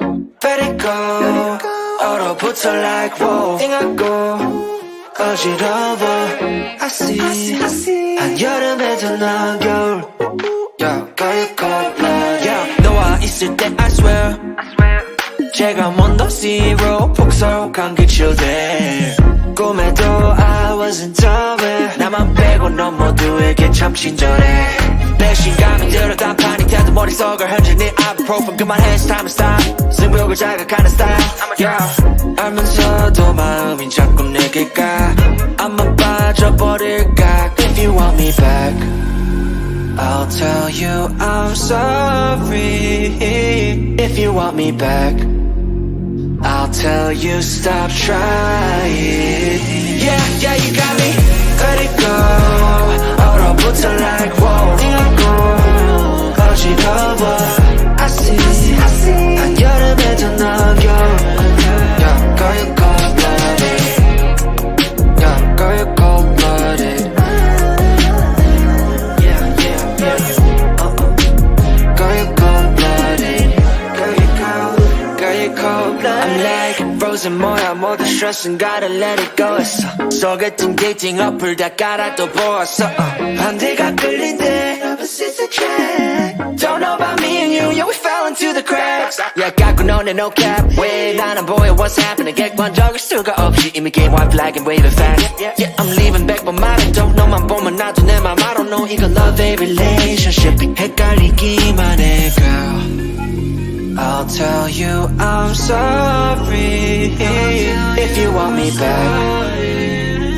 Let it go. 얼어붙어 like whoa. 띵하고 어지러워. I see. 한여름에도 넌 겨울. Yeah, girl, cold blood. Yeah, 너와 있을 때 I swear. 제가 먼저 zero 폭설한 그 chill 꿈에도 I wasn't aware. 나만 빼고 넌 모두에게 참 친절해. 내 신감이 들어 단판이 태도 머릿속을 흔드니 ibuprofen 그만해 it's time to stop. 승부욕을 자극하는 style yeah. 알면서도 마음이 자꾸 내게 가. 아마 빠져버릴까. If you want me back I'll tell you I'm sorry. If you want me back I'll tell you stop trying. Yeah, you got me. Let it go. 얼어붙어 like whoa. 띵하고 어지러워. I see. 한여름에도 넌 겨울. Yeah, girl, you cold-blooded. Yeah, girl, you cold-blooded. Yeah. Girl, you cold-blooded. Girl, you cold-blooded. I'm like frozen 뭐야 모두 stress은 gotta let it go 했어. 속였던 dating 어플 다 깔아 또 보았어. 반대가 끌린대 opposites attract. Don't know about me and you, yeah we fell into the cracks. Yeah 갖고 너네 no cap 왜 나는 보여 what's happening. 객관적일 수가 없이 이미 game white flag and waving fast. Yeah I'm leaving back but 말해도 너만 보면 나도 내 맘 I don't know 이건 love a relationship 헷갈리기만 해 girl. I'll tell you I'm sorry. If you want me back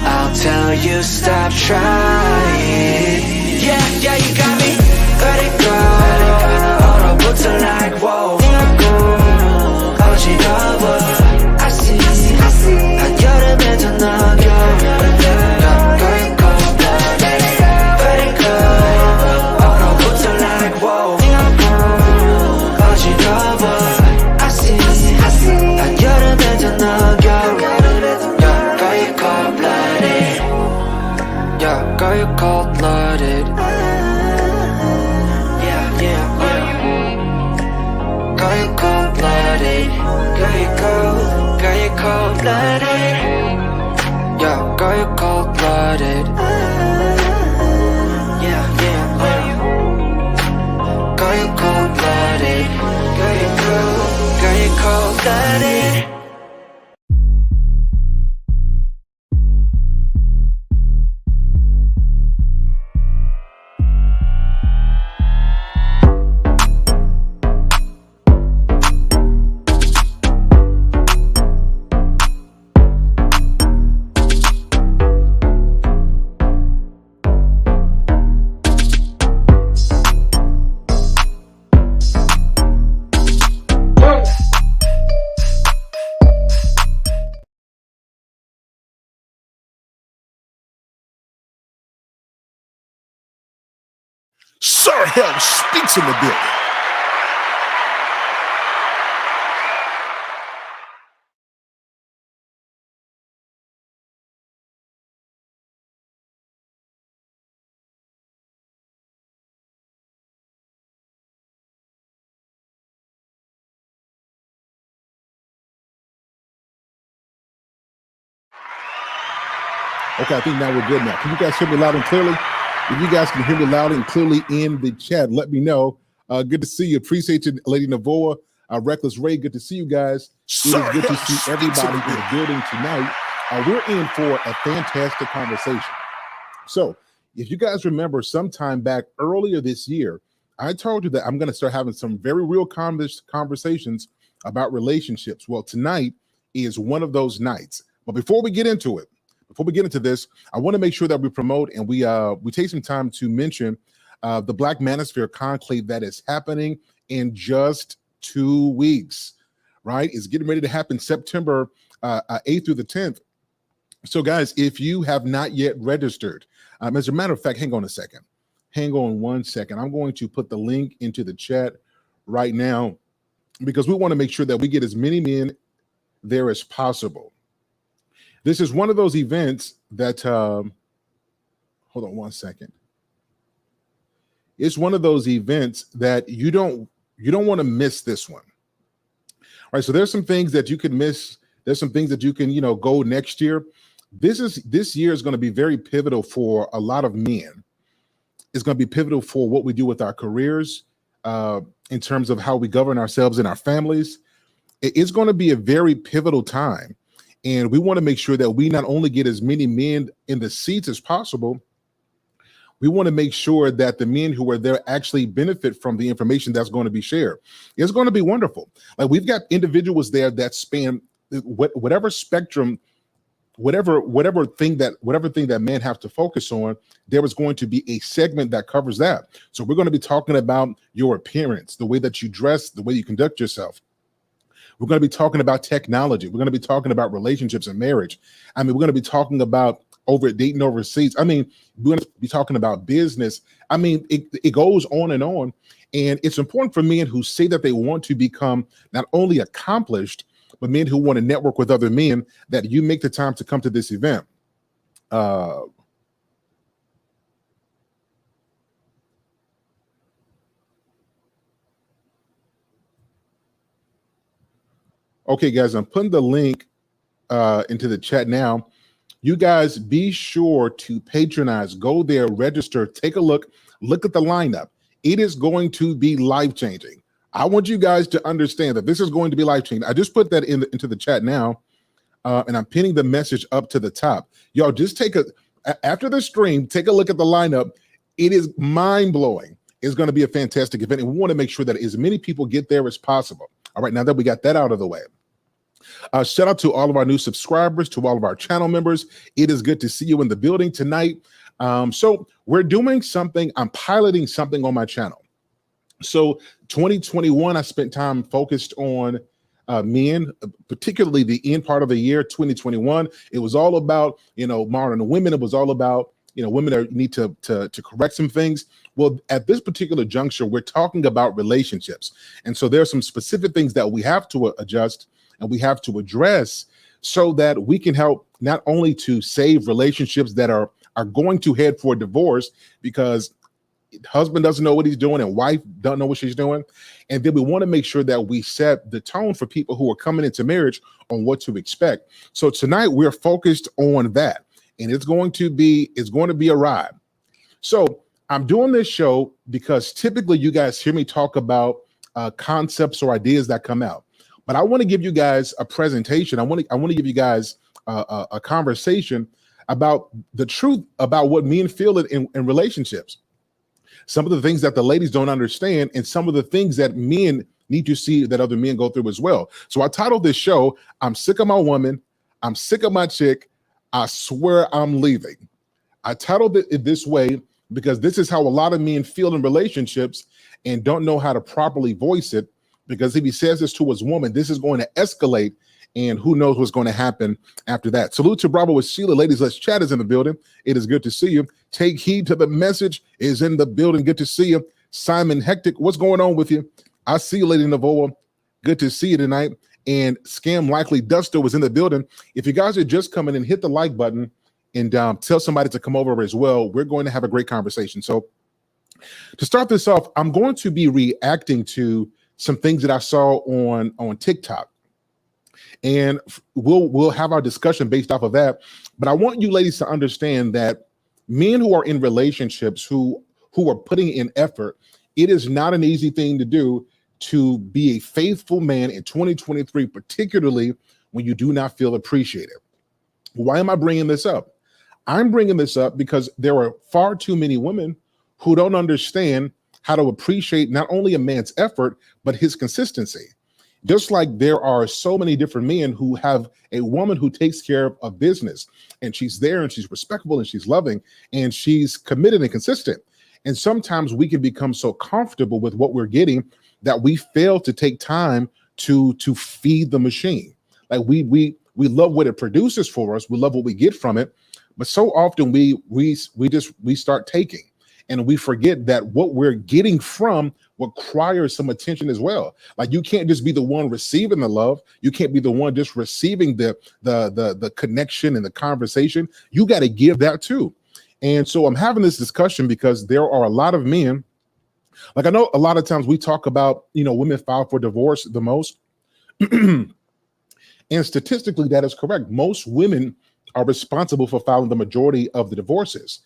I'll tell you stop trying. Yeah, you got me. Let it go. 얼어붙어 like whoa. 띵하고 어지러워. I see. 한여름에도 넌 겨울. Girl, you cold-blooded. Let it go. 얼어붙어 like whoa. 띵하고 어지러워. I see. 한여름에도 넌 겨울. Girl, you cold-blooded. Yeah, girl, you cold-blooded. Yeah. Girl, you cold-blooded. Girl, you cold-blooded. Yeah, girl, you cold-blooded. Yeah. Girl, you cold-blooded. Girl, you cold-blooded. Sir Hell speaks in the building. Okay, I think now we're good now. Can you guys hear me loud and clearly? If you guys can hear me loud and clearly in the chat, let me know. Good to see you. Appreciate you, Lady Navoa, Reckless Ray. Good to see you guys. It is good to see everybody in the building tonight. We're in for a fantastic conversation. So if you guys remember sometime back earlier this year, I told you that I'm going to start having some very real conversations about relationships. Well, tonight is one of those nights. But before we get into this, I want to make sure that we promote and we take some time to mention the Black Manosphere Conclave that is happening in just 2 weeks, right? It's getting ready to happen September 8th through the 10th. So guys, if you have not yet registered, as a matter of fact, hang on one second. I'm going to put the link into the chat right now because we want to make sure that we get as many men there as possible. This is one of those events that, hold on one second. It's one of those events that you don't want to miss this one. right? So there's some things that you can miss. There's some things that you can, go next year. This year is going to be very pivotal for a lot of men. It's going to be pivotal for what we do with our careers, in terms of how we govern ourselves and our families. It's going to be a very pivotal time. And we want to make sure that we not only get as many men in the seats as possible, we want to make sure that the men who are there actually benefit from the information that's going to be shared. It's going to be wonderful. Like, we've got individuals there that span whatever spectrum, whatever thing that men have to focus on. There is going to be a segment that covers that. So we're going to be talking about your appearance, the way that you dress, the way you conduct yourself. We're going to be talking about technology. We're going to be talking about relationships and marriage. I mean, we're going to be talking about dating overseas. I mean, we're going to be talking about business. I mean, it goes on. And it's important for men who say that they want to become not only accomplished, but men who want to network with other men, that you make the time to come to this event. Okay, guys, I'm putting the link into the chat now. You guys be sure to patronize, go there, register, take a look at the lineup. It is going to be life-changing. I want you guys to understand that this is going to be life-changing. I just put that into the chat now, and I'm pinning the message up to the top. Y'all just after the stream, take a look at the lineup. It is mind-blowing. It's going to be a fantastic event, and we want to make sure that as many people get there as possible. All right, now that we got that out of the way, shout out to all of our new subscribers, to all of our channel members. It is good to see you in the building tonight. So we're doing something. I'm piloting something on my channel. So 2021, I spent time focused on men, particularly the end part of the year, 2021. It was all about, modern women. It was all about, women that need to correct some things. Well, at this particular juncture, we're talking about relationships. And so there are some specific things that we have to adjust and we have to address so that we can help not only to save relationships that are going to head for divorce because husband doesn't know what he's doing and wife don't know what she's doing. And then we want to make sure that we set the tone for people who are coming into marriage on what to expect. So tonight we're focused on that, and it's going to be a ride. So I'm doing this show because typically you guys hear me talk about concepts or ideas that come out, but I want to give you guys a presentation. I want to give you guys a conversation about the truth about what men feel in relationships. Some of the things that the ladies don't understand, and some of the things that men need to see that other men go through as well. So I titled this show, "I'm Sick of My Woman, I'm Sick of My Chick, I Swear I'm Leaving." I titled it this way because this is how a lot of men feel in relationships and don't know how to properly voice it, because if he says this to his woman, this is going to escalate, and who knows what's going to happen after that. Salute to Bravo with Sheila. Ladies, let's chat is in the building. It is good to see you. Take heed to the message is in the building. Good to see you. Simon Hectic, what's going on with you? I see you, Lady Navoa. Good to see you tonight. And Scam Likely Duster was in the building. If you guys are just coming in, hit the like button and tell somebody to come over as well. We're going to have a great conversation. So to start this off, I'm going to be reacting to some things that I saw on TikTok. And we'll have our discussion based off of that. But I want you ladies to understand that men who are in relationships, who are putting in effort, it is not an easy thing to do to be a faithful man in 2023, particularly when you do not feel appreciated. Why am I bringing this up? I'm bringing this up because there are far too many women who don't understand how to appreciate not only a man's effort, but his consistency. Just like there are so many different men who have a woman who takes care of business, and she's there and she's respectable and she's loving and she's committed and consistent. And sometimes we can become so comfortable with what we're getting that we fail to take time to feed the machine. Like we love what it produces for us. We love what we get from it. But so often we start taking, and we forget that what we're getting from requires some attention as well. Like, you can't just be the one receiving the love. You can't be the one just receiving the connection and the conversation. You got to give that too. And so I'm having this discussion because there are a lot of men, like, I know a lot of times we talk about, women file for divorce the most. And statistically, that is correct. Most women are responsible for filing the majority of the divorces.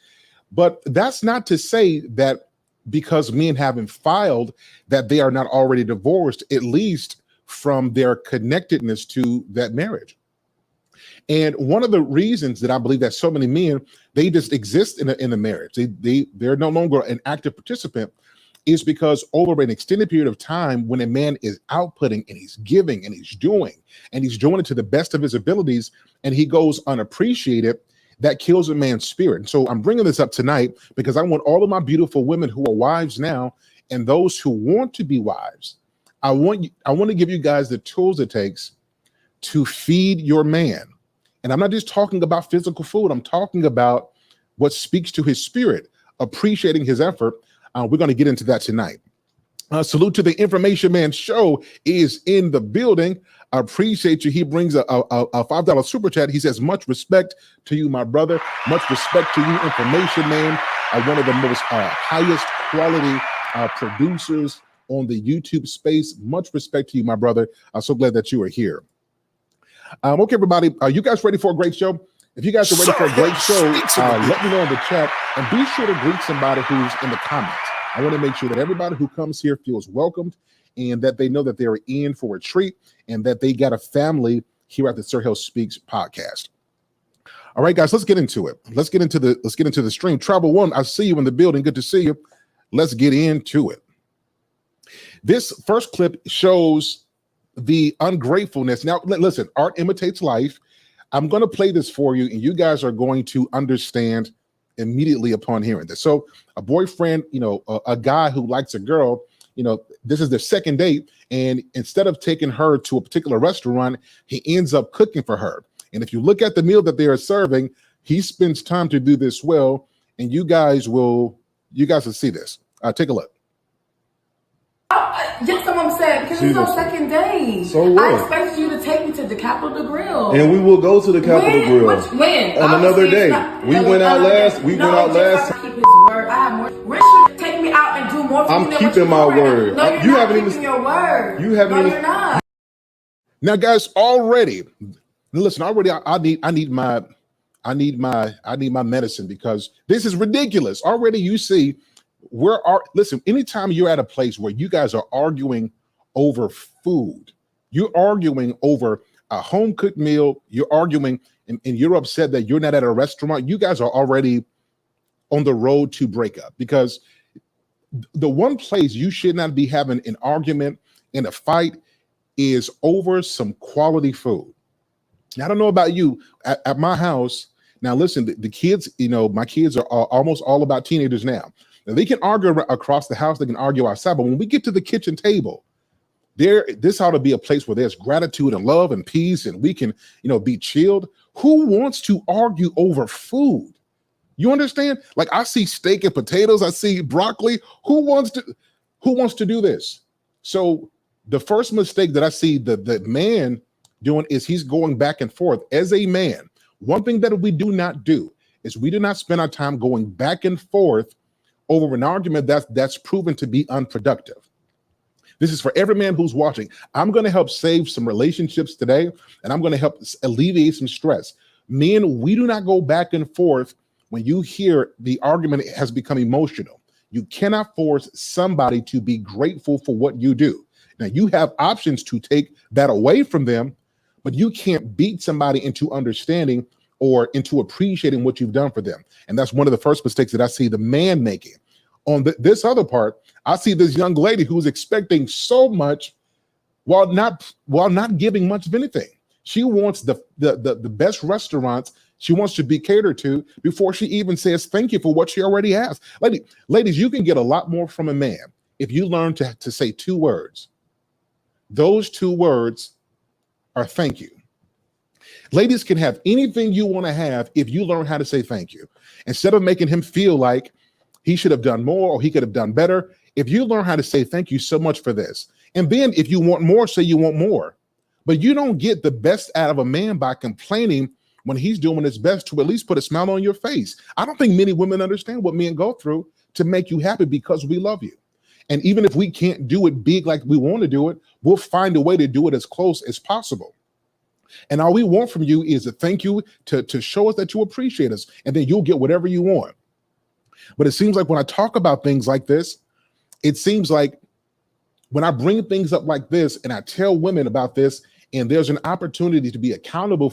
But that's not to say that because men haven't filed that they are not already divorced, at least from their connectedness to that marriage. And one of the reasons that I believe that so many men, they just exist in a marriage, they're no longer an active participant, is because over an extended period of time, when a man is outputting and he's giving and he's doing it to the best of his abilities, and he goes unappreciated, that kills a man's spirit. And so I'm bringing this up tonight because I want all of my beautiful women who are wives now and those who want to be wives, I want to give you guys the tools it takes to feed your man. And I'm not just talking about physical food. I'm talking about what speaks to his spirit, appreciating his effort. We're going to get into that tonight. Salute to the Information Man Show is in the building. I appreciate you. He brings a $5 super chat. He says, much respect to you, my brother. Much respect to you, Information Man, one of the most highest quality producers on the YouTube space. Much respect to you, my brother. I'm so glad that you are here. Okay, everybody, are you guys ready for a great show? If you guys are ready for a great show, let me know in the chat, and be sure to greet somebody who's in the comments. I want to make sure that everybody who comes here feels welcomed and that they know that they're in for a treat and that they got a family here at the Sir Hill Speaks podcast. All right, guys, let's get into it. Let's get into the stream. Travel One, I see you in the building. Good to see you. Let's get into it. This first clip shows the ungratefulness. Now, listen, art imitates life. I'm going to play this for you, and you guys are going to understand immediately upon hearing this. So a boyfriend, a guy who likes a girl, this is their second date, and instead of taking her to a particular restaurant, he ends up cooking for her. And if you look at the meal that they are serving, he spends time to do this well, and you guys will see this. Take a look. Yes, what I'm saying, because it's our second date. So what? I expected you to take me to the Capitol Grill. And we will go to the Capitol Grill. When? On another day. We went out last. Keep his word. I have more. Rich should take me out and do more for I'm me keeping my word. No, you're You not haven't keeping even your word. You haven't even. You're not. Now, guys, already, listen. Already, I need my medicine because this is ridiculous. Already, you see. Listen, anytime you're at a place where you guys are arguing over food, you're arguing over a home cooked meal, you're arguing and you're upset that you're not at a restaurant, you guys are already on the road to breakup, because the one place you should not be having an argument and a fight is over some quality food. Now, I don't know about you at my house. Now, listen, the kids, my kids are almost all about teenagers now. Now, they can argue across the house, they can argue outside, but when we get to the kitchen table, this ought to be a place where there's gratitude and love and peace, and we can, be chilled. Who wants to argue over food? You understand? Like, I see steak and potatoes, I see broccoli. Who wants to do this? So the first mistake that I see the man doing is he's going back and forth as a man. One thing that we do not do is we do not spend our time going back and forth over an argument that's proven to be unproductive. This is for every man who's watching. I'm going to help save some relationships today, and I'm going to help alleviate some stress. Men, we do not go back and forth when you hear the argument has become emotional. You cannot force somebody to be grateful for what you do. Now, you have options to take that away from them, but you can't beat somebody into understanding or into appreciating what you've done for them. And that's one of the first mistakes that I see the man making. On this other part, I see this young lady who's expecting so much while not giving much of anything. She wants the best restaurants. She wants to be catered to before she even says thank you for what she already has. Ladies, you can get a lot more from a man if you learn to say two words. Those two words are thank you. Ladies can have anything you want to have if you learn how to say thank you. Instead of making him feel like he should have done more or he could have done better, if you learn how to say thank you so much for this, and then if you want more, say you want more. But you don't get the best out of a man by complaining when he's doing his best to at least put a smile on your face. I don't think many women understand what men go through to make you happy because we love you. And even if we can't do it big like we want to do it, we'll find a way to do it as close as possible. And all we want from you is a thank you to show us that you appreciate us, and then you'll get whatever you want. But it seems like when I talk about things like this, it seems like when I bring things up like this and I tell women about this, and there's an opportunity to be accountable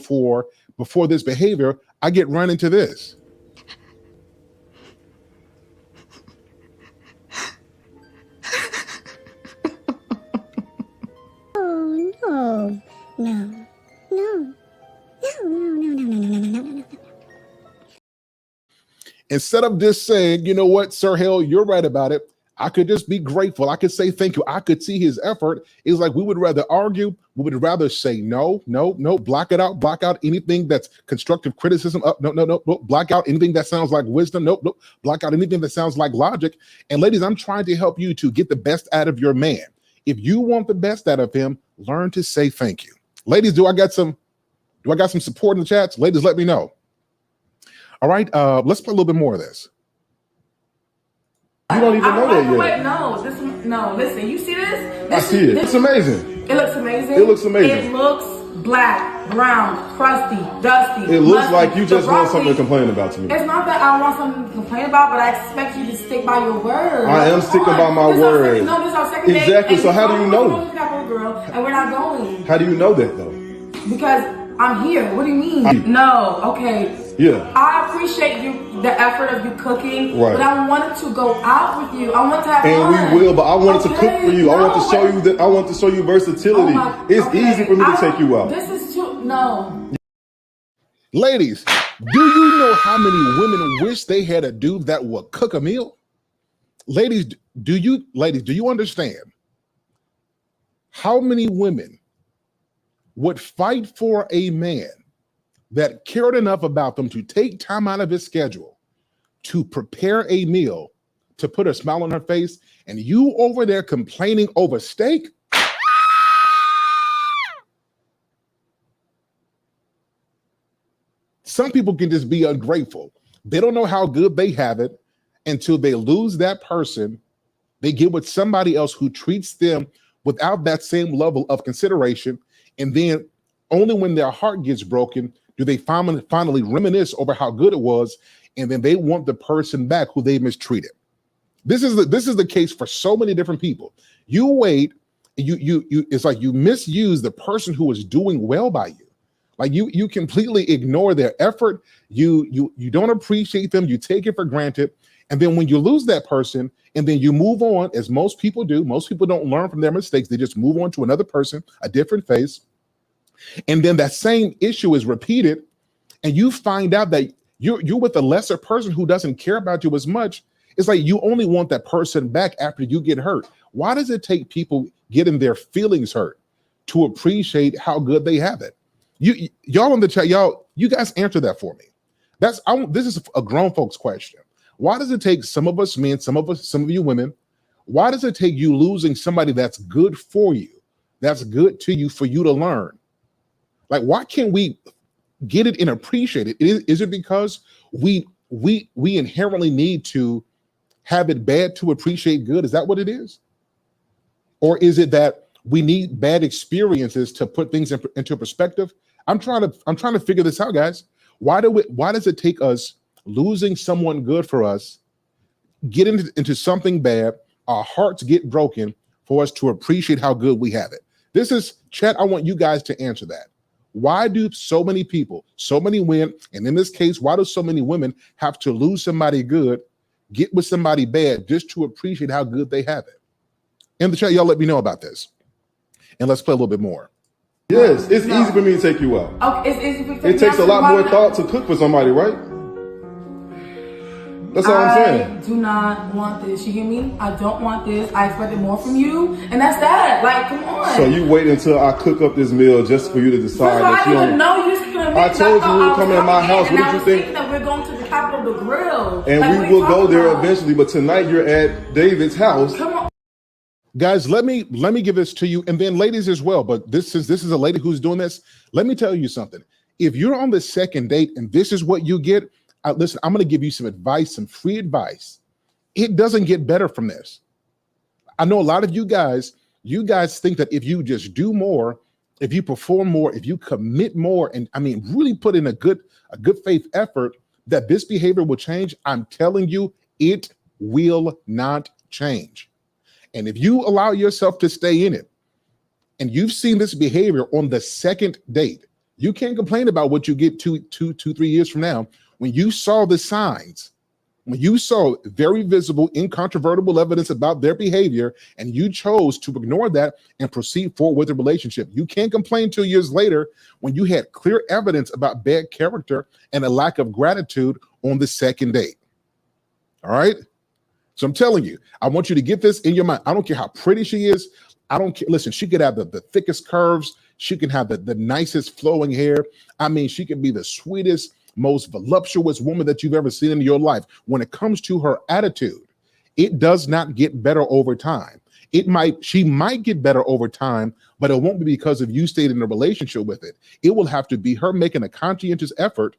before this behavior, I get run into this. Oh, no, no, no, no, no, no, no, no, no, no, no, no. Instead of just saying, you know what, Sir Hale, you're right about it, I could just be grateful. I could say thank you. I could see his effort. It's like we would rather argue. We would rather say no, block it out, block out anything that's constructive criticism. No, block out anything that sounds like wisdom. Nope, block out anything that sounds like logic. And ladies, I'm trying to help you to get the best out of your man. If you want the best out of him, learn to say thank you. Ladies, do I got some support in the chats? Ladies, let me know. All right, let's play a little bit more of this. You don't even know that yet. Wait, no, listen, you see this? I see it. It's amazing. It looks amazing. It looks amazing. It looks black, brown, crusty, dusty. It looks musty. like you just want something to broccoli- complain about to me. It's not that I want something to complain about, but I expect you to stick by your word. I am sticking by my word. No, this is our second date. Exactly. And So how do you know? We're going to the Capitol Grill, and we're not going. How do you know that though? Because I'm here. What do you mean? No. Okay. Yeah. I appreciate the effort of you cooking, Right. but I wanted to go out with you. I want to have fun. And we will, but I wanted to cook for you. I want to No, show you that. I want to show you versatility. It's easy for me to take you out. This is too. No. Ladies, do you know how many women wish they had a dude that would cook a meal? Ladies, do you understand how many women would fight for a man that cared enough about them to take time out of his schedule to prepare a meal, to put a smile on her face, and you over there complaining over steak? Some people can just be ungrateful. They don't know how good they have it until they lose that person. They get with somebody else who treats them without that same level of consideration. And then only when their heart gets broken do they finally reminisce over how good it was, and then they want the person back who they mistreated. This is the case for so many different people. You wait, it's like you misuse the person who is doing well by you. Like you completely ignore their effort. You don't appreciate them. You take it for granted. And then when you lose that person and then you move on, as most people do, most people don't learn from their mistakes. They just move on to another person, a different face. And then that same issue is repeated. And you find out that you're with a lesser person who doesn't care about you as much. It's like you only want that person back after you get hurt. Why does it take people getting their feelings hurt to appreciate how good they have it? Y'all in the chat, you guys answer that for me. This is a grown folks question. Why does it take some of us men, some of you women, why does it take you losing somebody that's good for you, that's good to you, for you to learn? Like, why can't we get it and appreciate it? Is it because we inherently need to have it bad to appreciate good? Is that what it is? Or is it that we need bad experiences to put things into perspective? I'm trying to figure this out, guys. Why does it take us losing someone good for us, get into something bad, our hearts get broken, for us to appreciate how good we have it? This is, chat, I want you guys to answer that. Why do so many people, so many women, and in this case, why do so many women have to lose somebody good, get with somebody bad, just to appreciate how good they have it? In the chat, y'all let me know about this. And let's play a little bit more. Yes, it's easy for me to take you out. Okay, it's easy for It takes a lot more thought to cook for somebody, right? That's all I'm saying. I do not want this. You hear me? I don't want this. I expected more from you, and that's that. Like, come on. So you wait until I cook up this meal just for you to decide that you I didn't don't. know you was gonna I told you we were coming to my house. What did you think? That we're going to the Capitol the Grill, And like, we what will you go talking there about? eventually. But tonight you're at David's house. Come on. Guys, let me give this to you, and then ladies as well. But this is a lady who's doing this. Let me tell you something. If you're on the second date and this is what you get, listen, I'm going to give you some advice, some free advice. It doesn't get better from this. I know a lot of you guys think that if you just do more, if you perform more, if you commit more, and I mean, really put in a good faith effort, that this behavior will change. I'm telling you, it will not change. And if you allow yourself to stay in it, and you've seen this behavior on the second date, you can't complain about what you get 3 years from now. When you saw the signs, when you saw very visible, incontrovertible evidence about their behavior, and you chose to ignore that and proceed forward with the relationship, you can't complain 2 years later when you had clear evidence about bad character and a lack of gratitude on the second date. All right? So I'm telling you, I want you to get this in your mind. I don't care how pretty she is. I don't care. Listen, she could have the thickest curves. She can have the nicest flowing hair. I mean, she can be the sweetest, most voluptuous woman that you've ever seen in your life. When it comes to her attitude, it does not get better over time. She might get better over time, but it won't be because of you stayed in a relationship with it. It will have to be her making a conscientious effort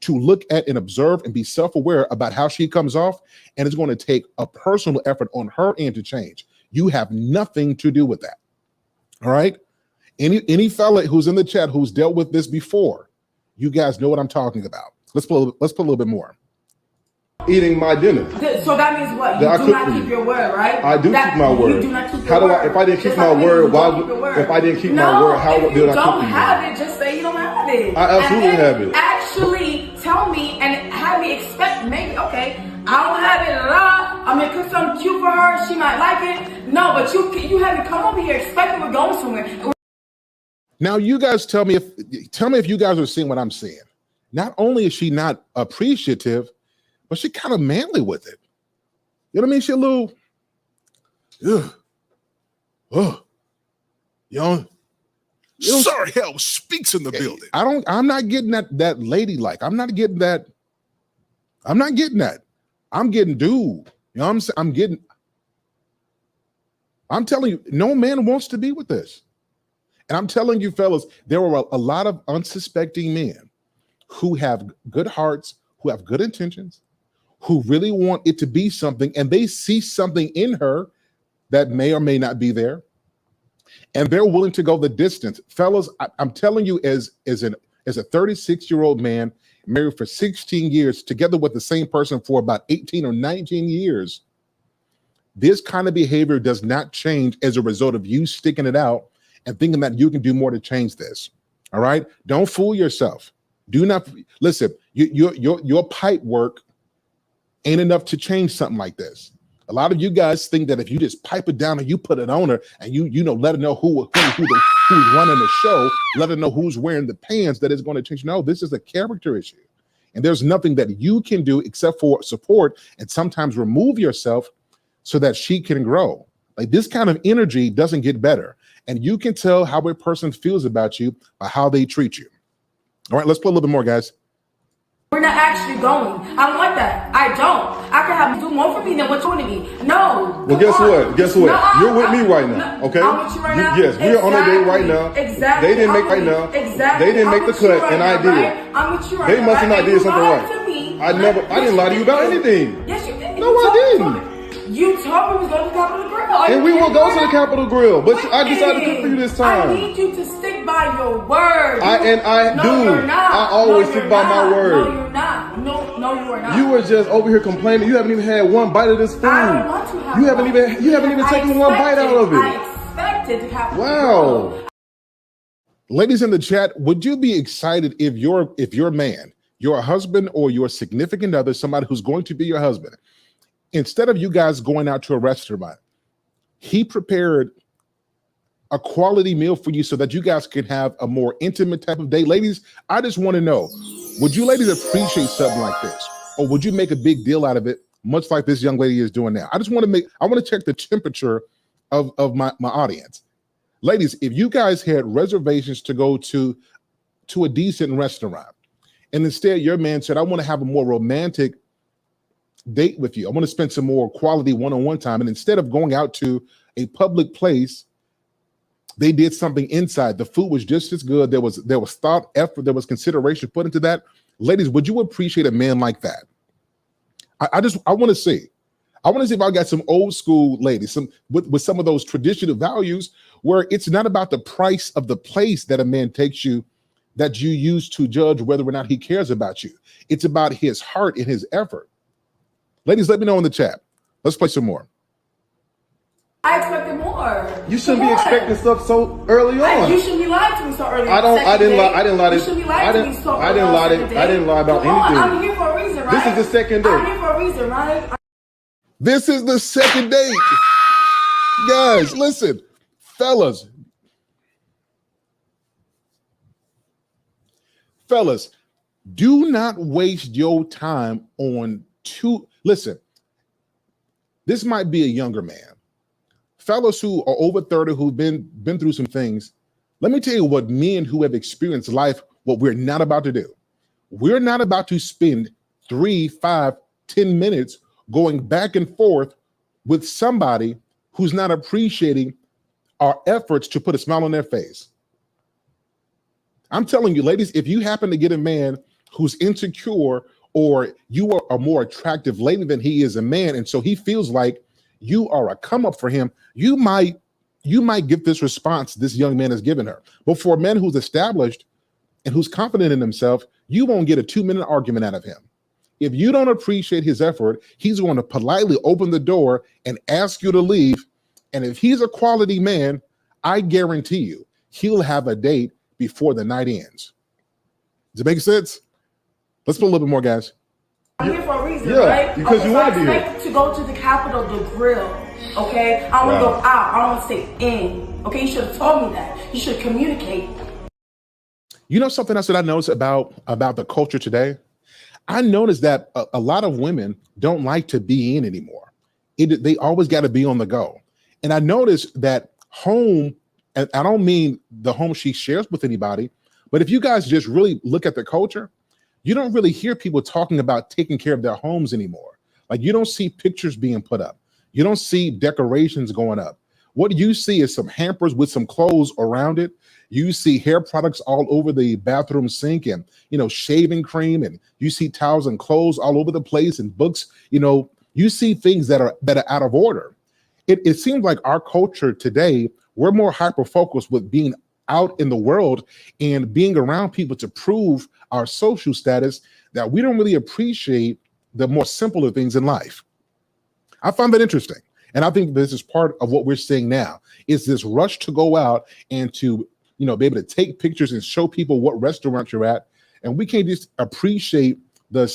to look at and observe and be self-aware about how she comes off. And it's going to take a personal effort on her end to change. You have nothing to do with that. All right. Any fella who's in the chat who's dealt with this before, you guys know what I'm talking about. Let's put a little bit more. Eating my dinner. So that means what? You do not keep your word, right? I do keep my word. You do not keep your word. If I didn't keep my word, if I didn't keep my word, how would I keep it? If you don't have it, just say you don't have it. I absolutely have it. Actually tell me and have me expect maybe, okay, I don't have it, I'm gonna cook something cute for her, she might like it. No, but you haven't come over here expecting we're going somewhere. Now you guys tell me if you guys are seeing what I'm seeing. Not only is she not appreciative, but she kind of manly with it. You know what I mean? She a little, Sorry, hell speaks in the building. I'm not getting that ladylike. I'm not getting that. I'm getting dude. You know what I'm saying? I'm telling you, no man wants to be with this. And I'm telling you, fellas, there are a lot of unsuspecting men who have good hearts, who have good intentions, who really want it to be something, and they see something in her that may or may not be there, and they're willing to go the distance. Fellas, I'm telling you, as a 36-year-old man, married for 16 years, together with the same person for about 18 or 19 years, this kind of behavior does not change as a result of you sticking it out and thinking that you can do more to change this. All right? Don't fool yourself. Do not listen. Your pipe work ain't enough to change something like this. A lot of you guys think that if you just pipe it down and you put it on her and you let her know who's running the show, let her know who's wearing the pants, that is going to change. No, this is a character issue. And there's nothing that you can do except for support and sometimes remove yourself so that she can grow. Like, this kind of energy doesn't get better. And you can tell how a person feels about you by how they treat you. All right, let's play a little bit more, guys. We're not actually going. I don't like that. I don't. I can have you do more for me than what you're doing to me. No. Well, guess what? Guess what? You're with me right now. Okay. I'm with you right now. Yes, we're on a date right now. Exactly. They didn't make right now. Exactly. They didn't make the cut, and I did. I'm with you right now. They must have not did something right. I didn't lie to you about anything. Yes, you did. No, I didn't. You told me we was going to the Capitol Grill. And we will go to the Capitol Grill, but I decided to cook for you this time. I need you to stick by your word. I do. You're not. I always stick by my word. No, you're not. No, you are not. You were just over here complaining. You haven't even had one bite of this food. I don't want to have You haven't even taken one bite out of it. I expected to have. Wow. Ladies in the chat, would you be excited if your man, your husband, or your significant other, somebody who's going to be your husband, instead of you guys going out to a restaurant, he prepared a quality meal for you so that you guys can have a more intimate type of date? Ladies, I just want to know, would you ladies appreciate something like this? Or would you make a big deal out of it, much like this young lady is doing now? I want to check the temperature of my audience. Ladies, if you guys had reservations to go to a decent restaurant, and instead your man said, I want to have a more romantic date with you, I want to spend some more quality one-on-one time, and instead of going out to a public place, they did something inside. The food was just as good. There was thought, effort, there was consideration put into that. Ladies, would you appreciate a man like that? I want to see. I want to see if I got some old school ladies, some with some of those traditional values where it's not about the price of the place that a man takes you that you use to judge whether or not he cares about you. It's about his heart and his effort. Ladies, let me know in the chat. Let's play some more. I expected more. You shouldn't be expecting stuff so early on. You shouldn't be lying to me so early. I didn't lie. You shouldn't be lying to me so early. I didn't lie about anything. I'm here for a reason, right? This is the second date. I'm here for a reason, right? This is the second date. Guys, listen, fellas, do not waste your time on listen, this might be a younger man. Fellas who are over 30 who've been through some things. Let me tell you what men who have experienced life, what we're not about to do. We're not about to spend 3, 5, 10 minutes going back and forth with somebody who's not appreciating our efforts to put a smile on their face. I'm telling you, ladies, if you happen to get a man who's insecure or you are a more attractive lady than he is a man, and so he feels like you are a come up for him, you might get this response this young man has given her. But for a man who's established and who's confident in himself, you won't get a 2-minute argument out of him. If you don't appreciate his effort, he's going to politely open the door and ask you to leave. And if he's a quality man, I guarantee you, he'll have a date before the night ends. Does it make sense? Let's put a little bit more, guys. I'm here for a reason, yeah, right? Because you want to be here. here. To go to the Capitol, the grill, okay? I want to go out. I don't want to stay in, okay? You should have told me that. You should communicate. You know something else that I noticed about the culture today? I noticed that a lot of women don't like to be in anymore. They always got to be on the go. And I noticed that home, and I don't mean the home she shares with anybody, but if you guys just really look at the culture, you don't really hear people talking about taking care of their homes anymore. Like you don't see pictures being put up. You don't see decorations going up. What you see is some hampers with some clothes around it. You see hair products all over the bathroom sink and, shaving cream, and you see towels and clothes all over the place and books. You see things that are out of order. It seems like our culture today, we're more hyper-focused with being out in the world and being around people to prove our social status that we don't really appreciate the more simpler things in life. I find that interesting. And I think this is part of what we're seeing now is this rush to go out and to, be able to take pictures and show people what restaurant you're at. And we can't just appreciate the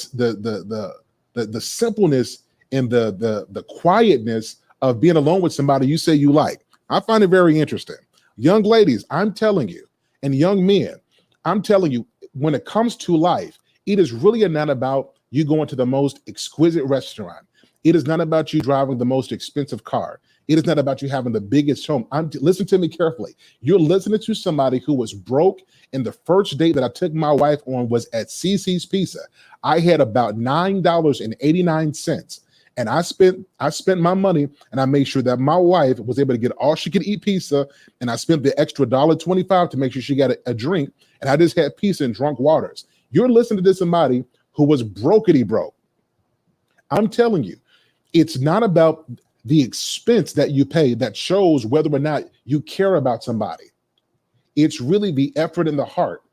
simpleness and the quietness of being alone with somebody you say you like. I find it very interesting. Young ladies, I'm telling you, and young men, I'm telling you, when it comes to life, it is really not about you going to the most exquisite restaurant. It is not about you driving the most expensive car. It is not about you having the biggest home. Listen to me carefully. You're listening to somebody who was broke, and the first date that I took my wife on was at CC's Pizza. I had about $9.89. And I spent my money, and I made sure that my wife was able to get all she could eat pizza. And I spent the extra $1.25 to make sure she got a drink. And I just had pizza and drunk waters. You're listening to somebody who was brokety broke. I'm telling you, it's not about the expense that you pay that shows whether or not you care about somebody. It's really the effort in the heart.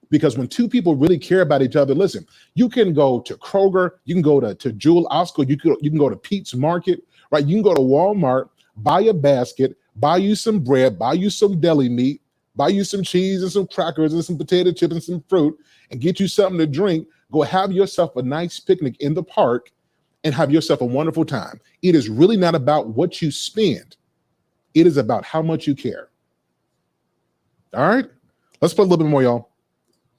Because when two people really care about each other, listen, you can go to Kroger, you can go to Jewel Osco, you can go to Pete's Market, right? You can go to Walmart, buy a basket, buy you some bread, buy you some deli meat, buy you some cheese and some crackers and some potato chips and some fruit, and get you something to drink. Go have yourself a nice picnic in the park and have yourself a wonderful time. It is really not about what you spend. It is about how much you care. All right, let's put a little bit more, y'all.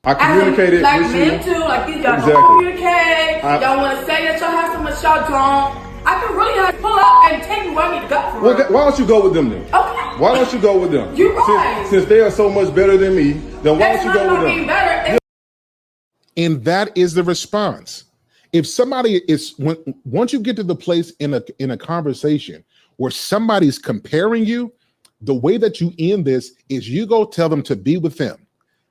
I communicated like with men you. too, like these guys Exactly. don't communicate. Y'all want to say that y'all have so much, y'all don't. I can really have to pull up and take me where I need to go for Well, real. why don't you go with them then? Okay. Why don't you go with them? You're right. Since they are so much better than me, then why That's don't you not go about with being them? better. And that is the response. If somebody once you get to the place in a conversation where somebody's comparing you, the way that you end this is you go tell them to be with them.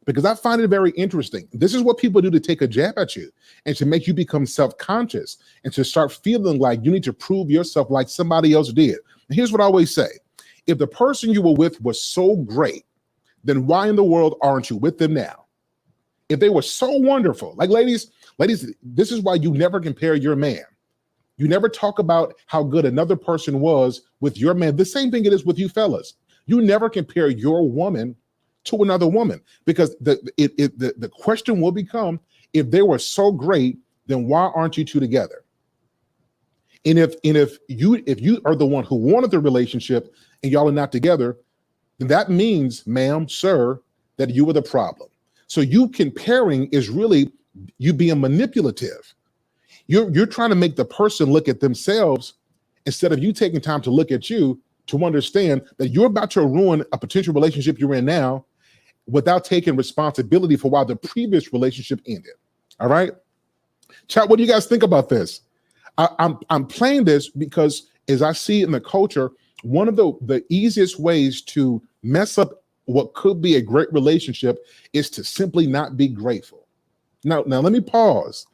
because I find it very interesting. This is what people do to take a jab at you and to make you become self-conscious and to start feeling like you need to prove yourself like somebody else did. And here's what I always say. If the person you were with was so great, then why in the world aren't you with them now? If they were so wonderful, like ladies, this is why you never compare your man. You never talk about how good another person was with your man. The same thing it is with you fellas. You never compare your woman to another woman, because the question will become, if they were so great, then why aren't you two together? And if you are the one who wanted the relationship and y'all are not together, then that means, ma'am, sir, that you were the problem. So you comparing is really you being manipulative. You're trying to make the person look at themselves instead of you taking time to look at you, to understand that you're about to ruin a potential relationship you're in now without taking responsibility for why the previous relationship ended. All right, chat. What do you guys think about this? I'm playing this because as I see in the culture, one of the easiest ways to mess up what could be a great relationship is to simply not be grateful. Now let me pause.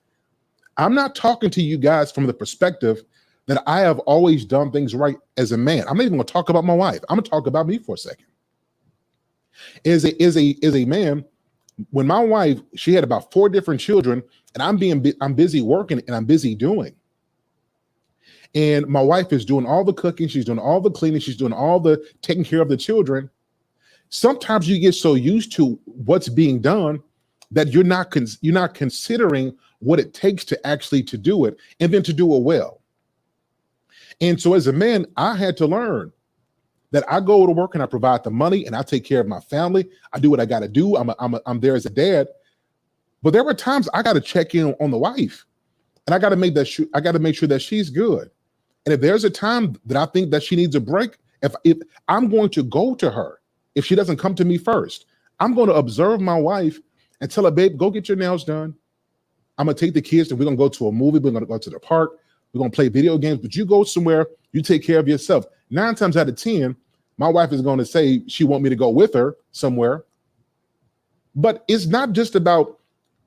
I'm not talking to you guys from the perspective that I have always done things right as a man. I'm not even going to talk about my wife. I'm going to talk about me for a second. As a man, when my wife, she had about 4 different children, and I'm busy working and I'm busy doing. And my wife is doing all the cooking, she's doing all the cleaning, she's doing all the taking care of the children. Sometimes you get so used to what's being done that you're not considering what it takes to actually to do it, and then to do it well. And so as a man, I had to learn that I go to work and I provide the money and I take care of my family. I do what I got to do. I'm there as a dad. But there were times I got to check in on the wife, and I got to make sure that she's good. And if there's a time that I think that she needs a break, if I'm going to go to her, if she doesn't come to me first, I'm going to observe my wife and tell her, babe, go get your nails done. I'm going to take the kids and we're going to go to a movie. We're going to go to the park. We're going to play video games, but you go somewhere, you take care of yourself. 9 times out of 10, my wife is going to say she wants me to go with her somewhere. But it's not just about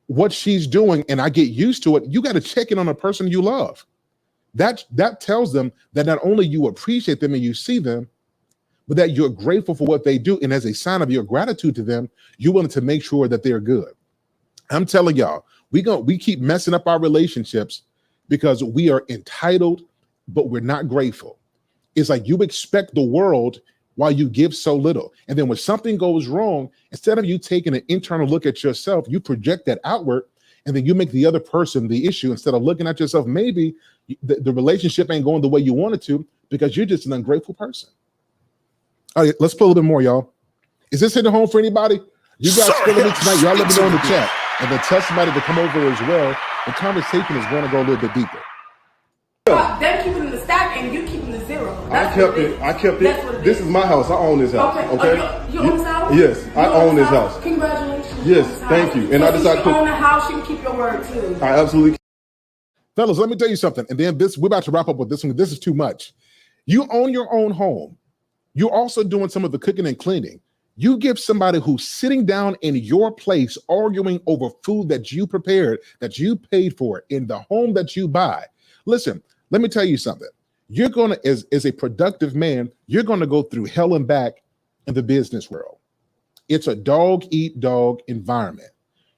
what she's doing and I get used to it. You got to check in on a person you love. That tells them that not only you appreciate them and you see them, but that you're grateful for what they do. And as a sign of your gratitude to them, you want to make sure that they're good. I'm telling y'all, we keep messing up our relationships because we are entitled, but we're not grateful. It's like you expect the world while you give so little. And then when something goes wrong, instead of you taking an internal look at yourself, you project that outward, and then you make the other person the issue instead of looking at yourself. Maybe the relationship ain't going the way you want it to because you're just an ungrateful person. All right, let's play a little bit more, y'all. Is this hitting home for anybody? You guys feeling me tonight? Y'all let me know in the chat. And then tell somebody to come over as well. The conversation is going to go a little bit deeper. They're keeping the stack and you keeping the 0. I kept it. This is my house. I own this house. Okay. You own this house? Yes, I own this house. Congratulations. Yes, thank you. And I decided to own the house. You can keep your word too. I absolutely. Fellas, let me tell you something. And then we're about to wrap up with this one. This is too much. You own your own home. You're also doing some of the cooking and cleaning. You give somebody who's sitting down in your place arguing over food that you prepared, that you paid for, in the home that you buy. Listen, let me tell you something. You're going to, as a productive man, you're going to go through hell and back in the business world. It's a dog-eat-dog environment.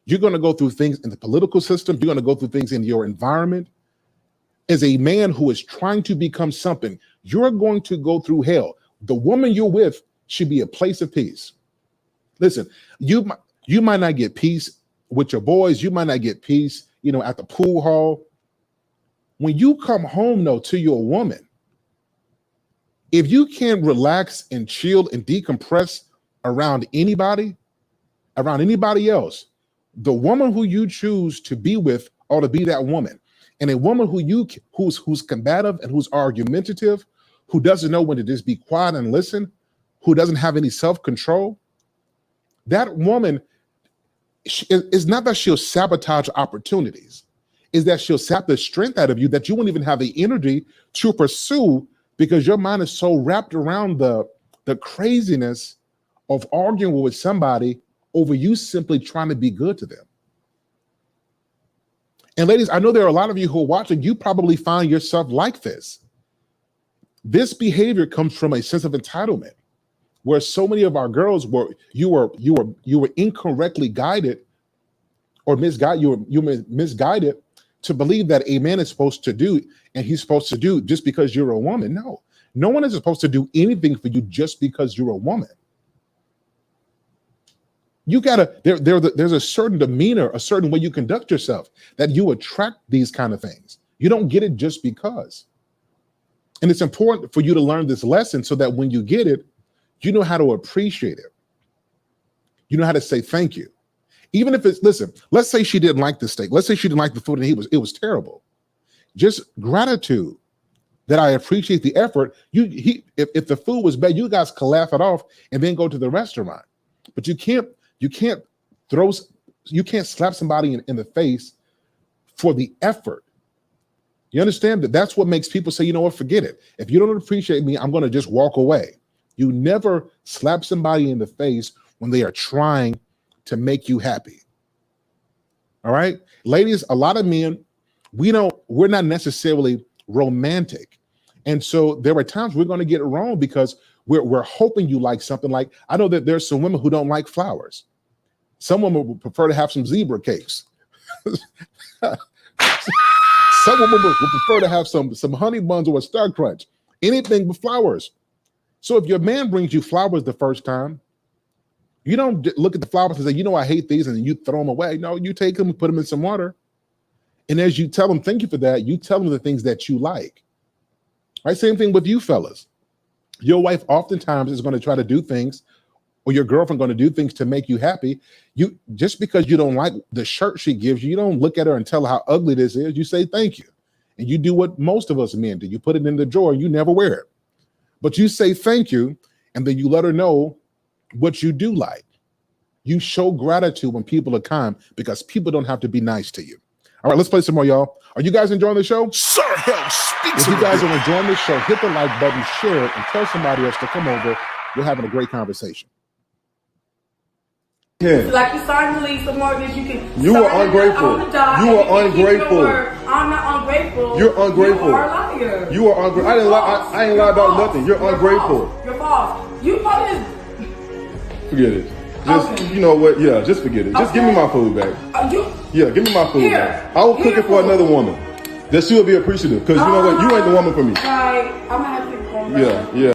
You're going to go through things in the political system. You're going to go through things in your environment. As a man who is trying to become something, you're going to go through hell. The woman you're with should be a place of peace. Listen, you might not get peace with your boys. You might not get peace, at the pool hall. When you come home, though, to your woman, if you can't relax and chill and decompress around anybody else, the woman who you choose to be with ought to be that woman. And a woman who's combative and who's argumentative, who doesn't know when to just be quiet and listen, who doesn't have any self-control, that woman is not that she'll sabotage opportunities, is that she'll sap the strength out of you that you won't even have the energy to pursue because your mind is so wrapped around the craziness of arguing with somebody over you simply trying to be good to them. And ladies, I know there are a lot of you who are watching, you probably find yourself like this. This behavior comes from a sense of entitlement, where so many of our girls were incorrectly guided or misguided to believe that a man is supposed to do, and he's supposed to do just because you're a woman. No, no one is supposed to do anything for you just because you're a woman. You gotta, there's a certain demeanor, a certain way you conduct yourself that you attract these kind of things. You don't get it just because. And it's important for you to learn this lesson so that when you get it, you know how to appreciate it. You know how to say thank you. Even if it's, listen, let's say she didn't like the steak. Let's say she didn't like the food and it was terrible. Just gratitude that I appreciate the effort. If the food was bad, you guys can laugh it off and then go to the restaurant. But you can't slap somebody in the face for the effort. You understand that that's what makes people say, you know what, forget it. If you don't appreciate me, I'm going to just walk away. You never slap somebody in the face when they are trying to make you happy. All right, ladies, a lot of men, we're not necessarily romantic. And so there are times we're going to get it wrong because we're hoping you like something. Like, I know that there's some women who don't like flowers. Some women would prefer to have some zebra cakes. Some women would prefer to have some honey buns or a Star Crunch, anything but flowers. So if your man brings you flowers the first time, you don't look at the flowers and say, you know, I hate these, and then you throw them away. No, you take them and put them in some water. And as you tell them, thank you for that, you tell them the things that you like. Right? Same thing with you fellas. Your wife oftentimes is going to try to do things, or your girlfriend going to do things to make you happy. You just because you don't like the shirt she gives you, you don't look at her and tell her how ugly this is. You say thank you. And you do what most of us men do. You put it in the drawer, you never wear it. But you say thank you, and then you let her know what you do like. You show gratitude when people are kind, because people don't have to be nice to you. All right, let's play some more, y'all. Are you guys enjoying the show? Sir, hell speaks. If you guys are enjoying this show, hit the like button, share it, and tell somebody else to come over. We're having a great conversation. Yeah. Like you signed the lease, the mortgage, You are ungrateful. You are ungrateful. I'm not ungrateful. You're ungrateful. You are a liar. You are ungrateful. I ain't lie about nothing. You're ungrateful. You're false. You probably Forget it. Just, okay. You know what? Yeah, just forget it. Just give me my food back. Yeah, give me my food back. I will cook it for another woman. That she'll be appreciative. Because you know what? You ain't the woman for me. Right. I'm gonna have to go back. Yeah.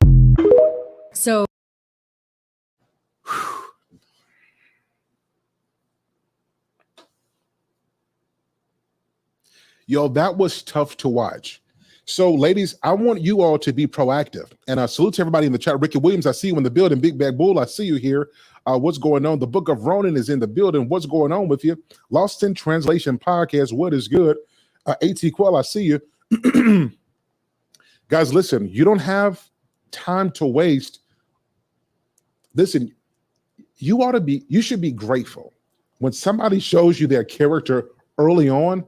So Yo, that was tough to watch. So, ladies, I want you all to be proactive. And I salute to everybody in the chat. Ricky Williams, I see you in the building. Big Bag Bull, I see you here. What's going on? The Book of Ronan is in the building. What's going on with you? Lost in Translation Podcast, what is good? AT Quell, I see you. Guys, listen, you don't have time to waste. Listen, you should be grateful. When somebody shows you their character early on,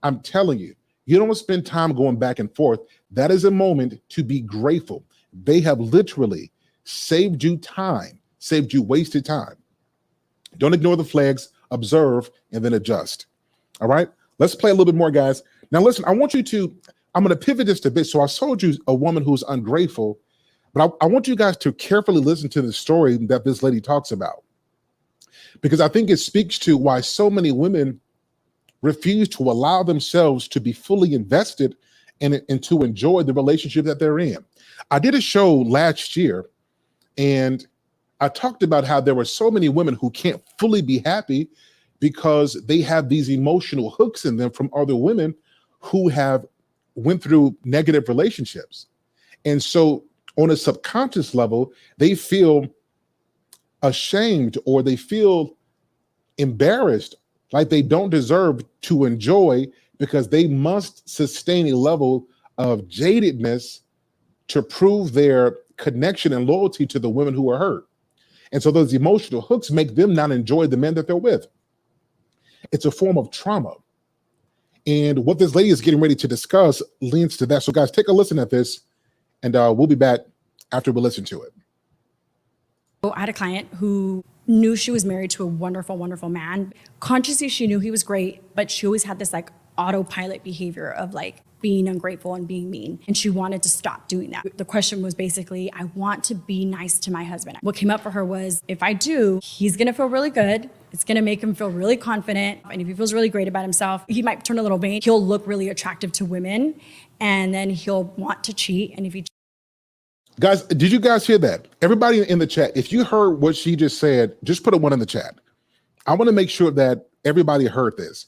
I'm telling you, you don't spend time going back and forth. That is a moment to be grateful. They have literally saved you time, saved you wasted time. Don't ignore the flags, observe, and then adjust. All right, let's play a little bit more, guys. Now, listen, I'm going to pivot this a bit. So I showed you a woman who's ungrateful, but I want you guys to carefully listen to the story that this lady talks about, because I think it speaks to why so many women refuse to allow themselves to be fully invested and to enjoy the relationship that they're in. I did a show last year, and I talked about how there were so many women who can't fully be happy because they have these emotional hooks in them from other women who have went through negative relationships. And so on a subconscious level, they feel ashamed or they feel embarrassed, like they don't deserve to enjoy, because they must sustain a level of jadedness to prove their connection and loyalty to the women who are hurt. And so those emotional hooks make them not enjoy the men that they're with. It's a form of trauma. And what this lady is getting ready to discuss leans to that. So guys, take a listen at this, and we'll be back after we listen to it. I had a client who knew she was married to a wonderful, wonderful man. Consciously, she knew he was great, but she always had this like autopilot behavior of like being ungrateful and being mean. And she wanted to stop doing that. The question was basically, I want to be nice to my husband. What came up for her was, if I do, he's gonna feel really good. It's gonna make him feel really confident. And if he feels really great about himself, he might turn a little vain. He'll look really attractive to women, and then he'll want to cheat. And if he Guys, did you guys hear that? Everybody in the chat, if you heard what she just said, just put a 1 in the chat. I want to make sure that everybody heard this.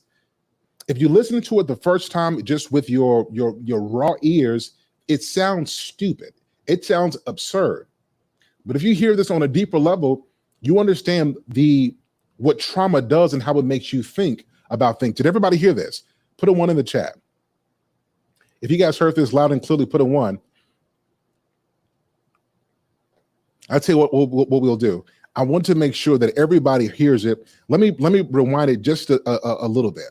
If you listen to it the first time, just with your raw ears, it sounds stupid. It sounds absurd. But if you hear this on a deeper level, you understand what trauma does and how it makes you think about things. Did everybody hear this? Put a 1 in the chat. If you guys heard this loud and clearly, put a 1. I'll tell you what we'll do. I want to make sure that everybody hears it. Let me rewind it just a little bit.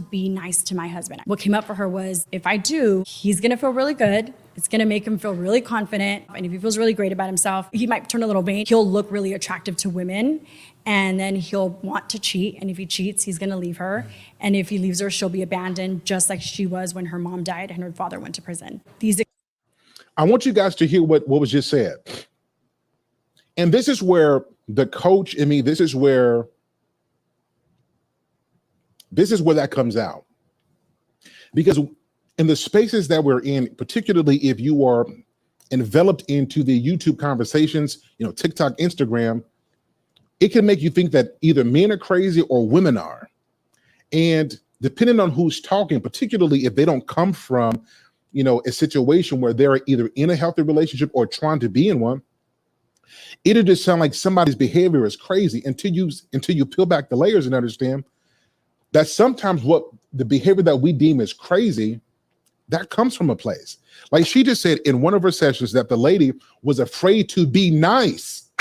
be nice to my husband. What came up for her was, if I do, he's gonna feel really good. It's gonna make him feel really confident. And if he feels really great about himself, he might turn a little vain. He'll look really attractive to women, and then he'll want to cheat. And if he cheats, he's gonna leave her. And if he leaves her, she'll be abandoned, just like she was when her mom died and her father went to prison. I want you guys to hear what was just said. And this is where the coach in me, this is where that comes out. Because in the spaces that we're in, particularly if you are enveloped into the YouTube conversations, TikTok, Instagram, it can make you think that either men are crazy or women are. And depending on who's talking, particularly if they don't come from, a situation where they're either in a healthy relationship or trying to be in one, it'll just sound like somebody's behavior is crazy until you peel back the layers and understand that sometimes what the behavior that we deem as crazy, that comes from a place. Like she just said in one of her sessions that the lady was afraid to be nice.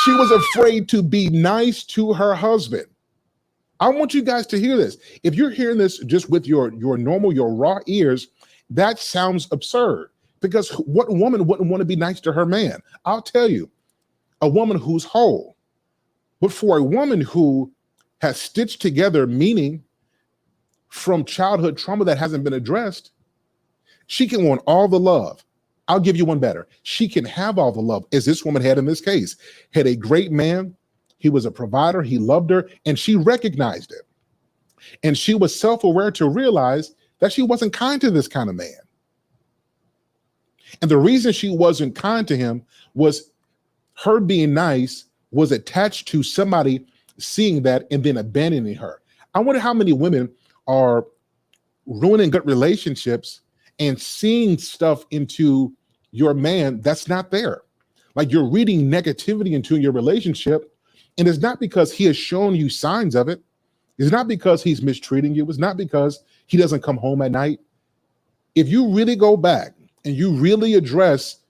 She was afraid to be nice to her husband. I want you guys to hear this. If you're hearing this just with your raw ears, that sounds absurd. Because what woman wouldn't want to be nice to her man? I'll tell you, a woman who's whole. But for a woman who has stitched together meaning from childhood trauma that hasn't been addressed, she can want all the love. I'll give you one better. She can have all the love, as this woman had in this case. Had a great man. He was a provider. He loved her, and she recognized it. And she was self-aware to realize that she wasn't kind to this kind of man. And the reason she wasn't kind to him was her being nice was attached to somebody seeing that and then abandoning her. I wonder how many women are ruining good relationships and seeing stuff into your man that's not there. Like you're reading negativity into your relationship, and it's not because he has shown you signs of it. It's not because he's mistreating you. It's not because he doesn't come home at night. If you really go back and you really address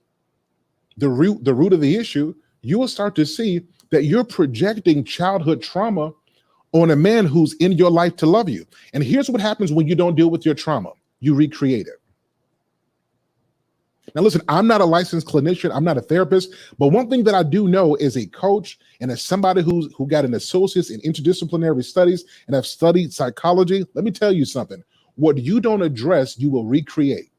the root of the issue, you will start to see that you're projecting childhood trauma on a man who's in your life to love you. And here's what happens when you don't deal with your trauma. You recreate it. Now, listen, I'm not a licensed clinician. I'm not a therapist. But one thing that I do know as a coach and as somebody who got an associate's in interdisciplinary studies and have studied psychology, let me tell you something. What you don't address, you will recreate.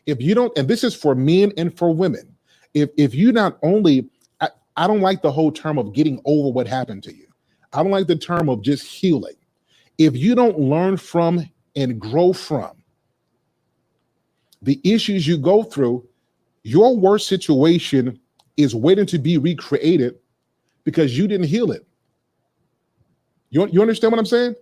If you don't, and this is for men and for women, if you not only, I don't like the whole term of getting over what happened to you. I don't like the term of just healing. If you don't learn from and grow from the issues you go through, your worst situation is waiting to be recreated because you didn't heal it. You understand what I'm saying?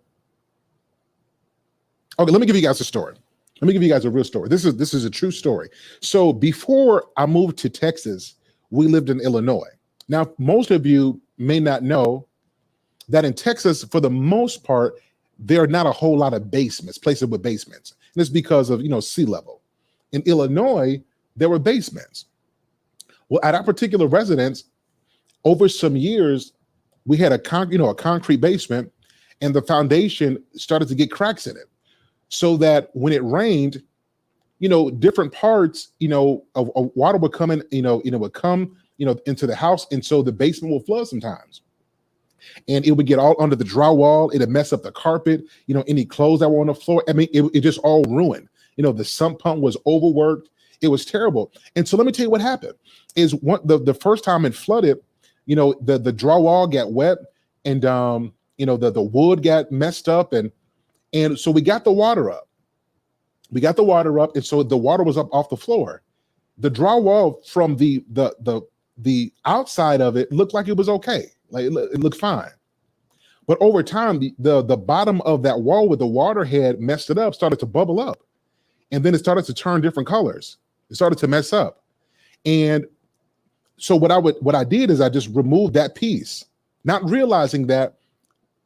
Okay, let me give you guys a story. Let me give you guys a real story. This is a true story. So before I moved to Texas, we lived in Illinois. Now, most of you may not know that in Texas, for the most part, there are not a whole lot of basements, places with basements. And it's because of, sea level. In Illinois, there were basements. Well, at our particular residence, over some years, we had a concrete basement, and the foundation started to get cracks in it. So that when it rained, different parts, of water would come in, would come, into the house. And so the basement will flood sometimes. And it would get all under the drywall. It'd mess up the carpet, any clothes that were on the floor. I mean, it just all ruined. The sump pump was overworked. It was terrible. And so let me tell you what happened is the first time it flooded, the drywall got wet and, the wood got messed up. And so we got the water up. And so the water was up off the floor. The drywall from the outside of it looked like it was okay. Like it looked fine. But over time, the bottom of that wall where the water had messed it up started to bubble up. And then it started to turn different colors. It started to mess up. And so what I did is I just removed that piece, not realizing that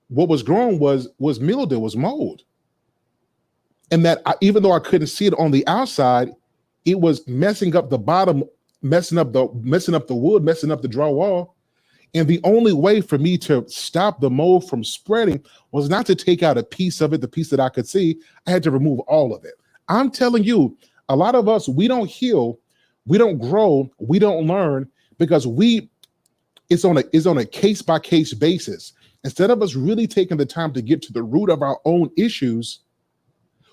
what was growing was mildew, was mold. And that even though I couldn't see it on the outside, it was messing up the bottom, messing up the wood, messing up the drywall. And the only way for me to stop the mold from spreading was not to take out a piece of it, the piece that I could see. I had to remove all of it. I'm telling you, a lot of us, we don't heal, we don't grow, we don't learn because it's on a case-by-case basis. Instead of us really taking the time to get to the root of our own issues,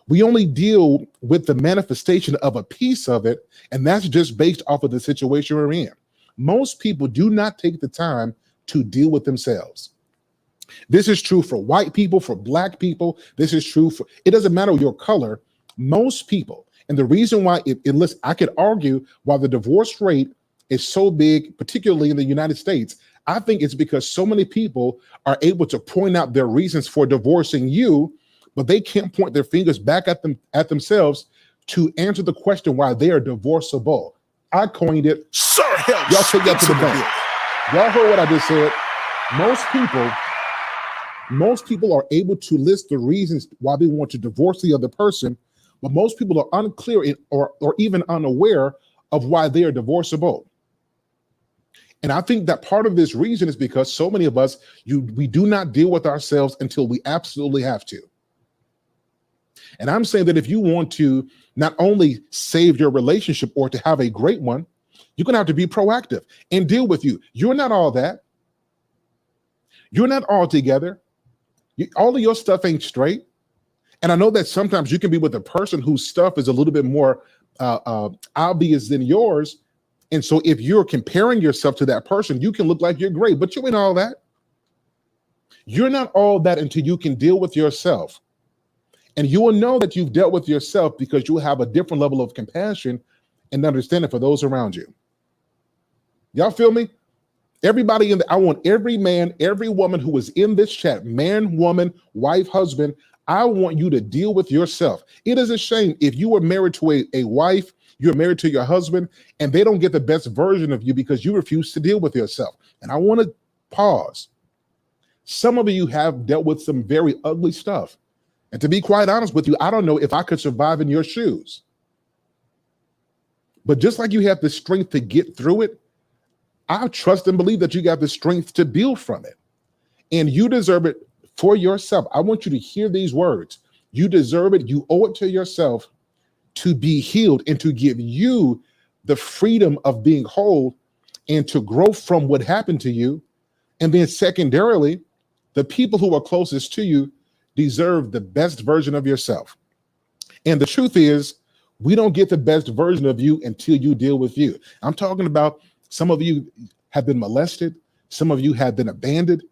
we only deal with the manifestation of a piece of it, and that's just based off of the situation we're in. Most people do not take the time to deal with themselves. This is true for white people, for black people. This is true for, it doesn't matter your color, most people. And the reason why I could argue why the divorce rate is so big, particularly in the United States, I think it's because so many people are able to point out their reasons for divorcing you, but they can't point their fingers back at themselves to answer the question why they are divorceable. I coined it. Sir, help. Y'all take that to the bank. Y'all heard what I just said. Most people are able to list the reasons why they want to divorce the other person, but most people are unclear or even unaware of why they are divorceable. And I think that part of this reason is because so many of us, we do not deal with ourselves until we absolutely have to. And I'm saying that if you want to not only save your relationship or to have a great one, you're going to have to be proactive and deal with you. You're not all that. You're not all together. All of your stuff ain't straight. And I know that sometimes you can be with a person whose stuff is a little bit more obvious than yours. And so if you're comparing yourself to that person, you can look like you're great, but you ain't all that. You're not all that until you can deal with yourself. And you will know that you've dealt with yourself because you have a different level of compassion and understanding for those around you. Y'all feel me? Everybody I want every man, every woman who is in this chat, man, woman, wife, husband, I want you to deal with yourself. It is a shame if you were married to a wife, you're married to your husband, and they don't get the best version of you because you refuse to deal with yourself. And I want to pause. Some of you have dealt with some very ugly stuff. And to be quite honest with you, I don't know if I could survive in your shoes. But just like you have the strength to get through it, I trust and believe that you got the strength to build from it. And you deserve it for yourself. I want you to hear these words. You deserve it. You owe it to yourself to be healed and to give you the freedom of being whole and to grow from what happened to you. And then secondarily, the people who are closest to you deserve the best version of yourself. And the truth is, we don't get the best version of you until you deal with you. I'm talking about some of you have been molested. Some of you have been abandoned.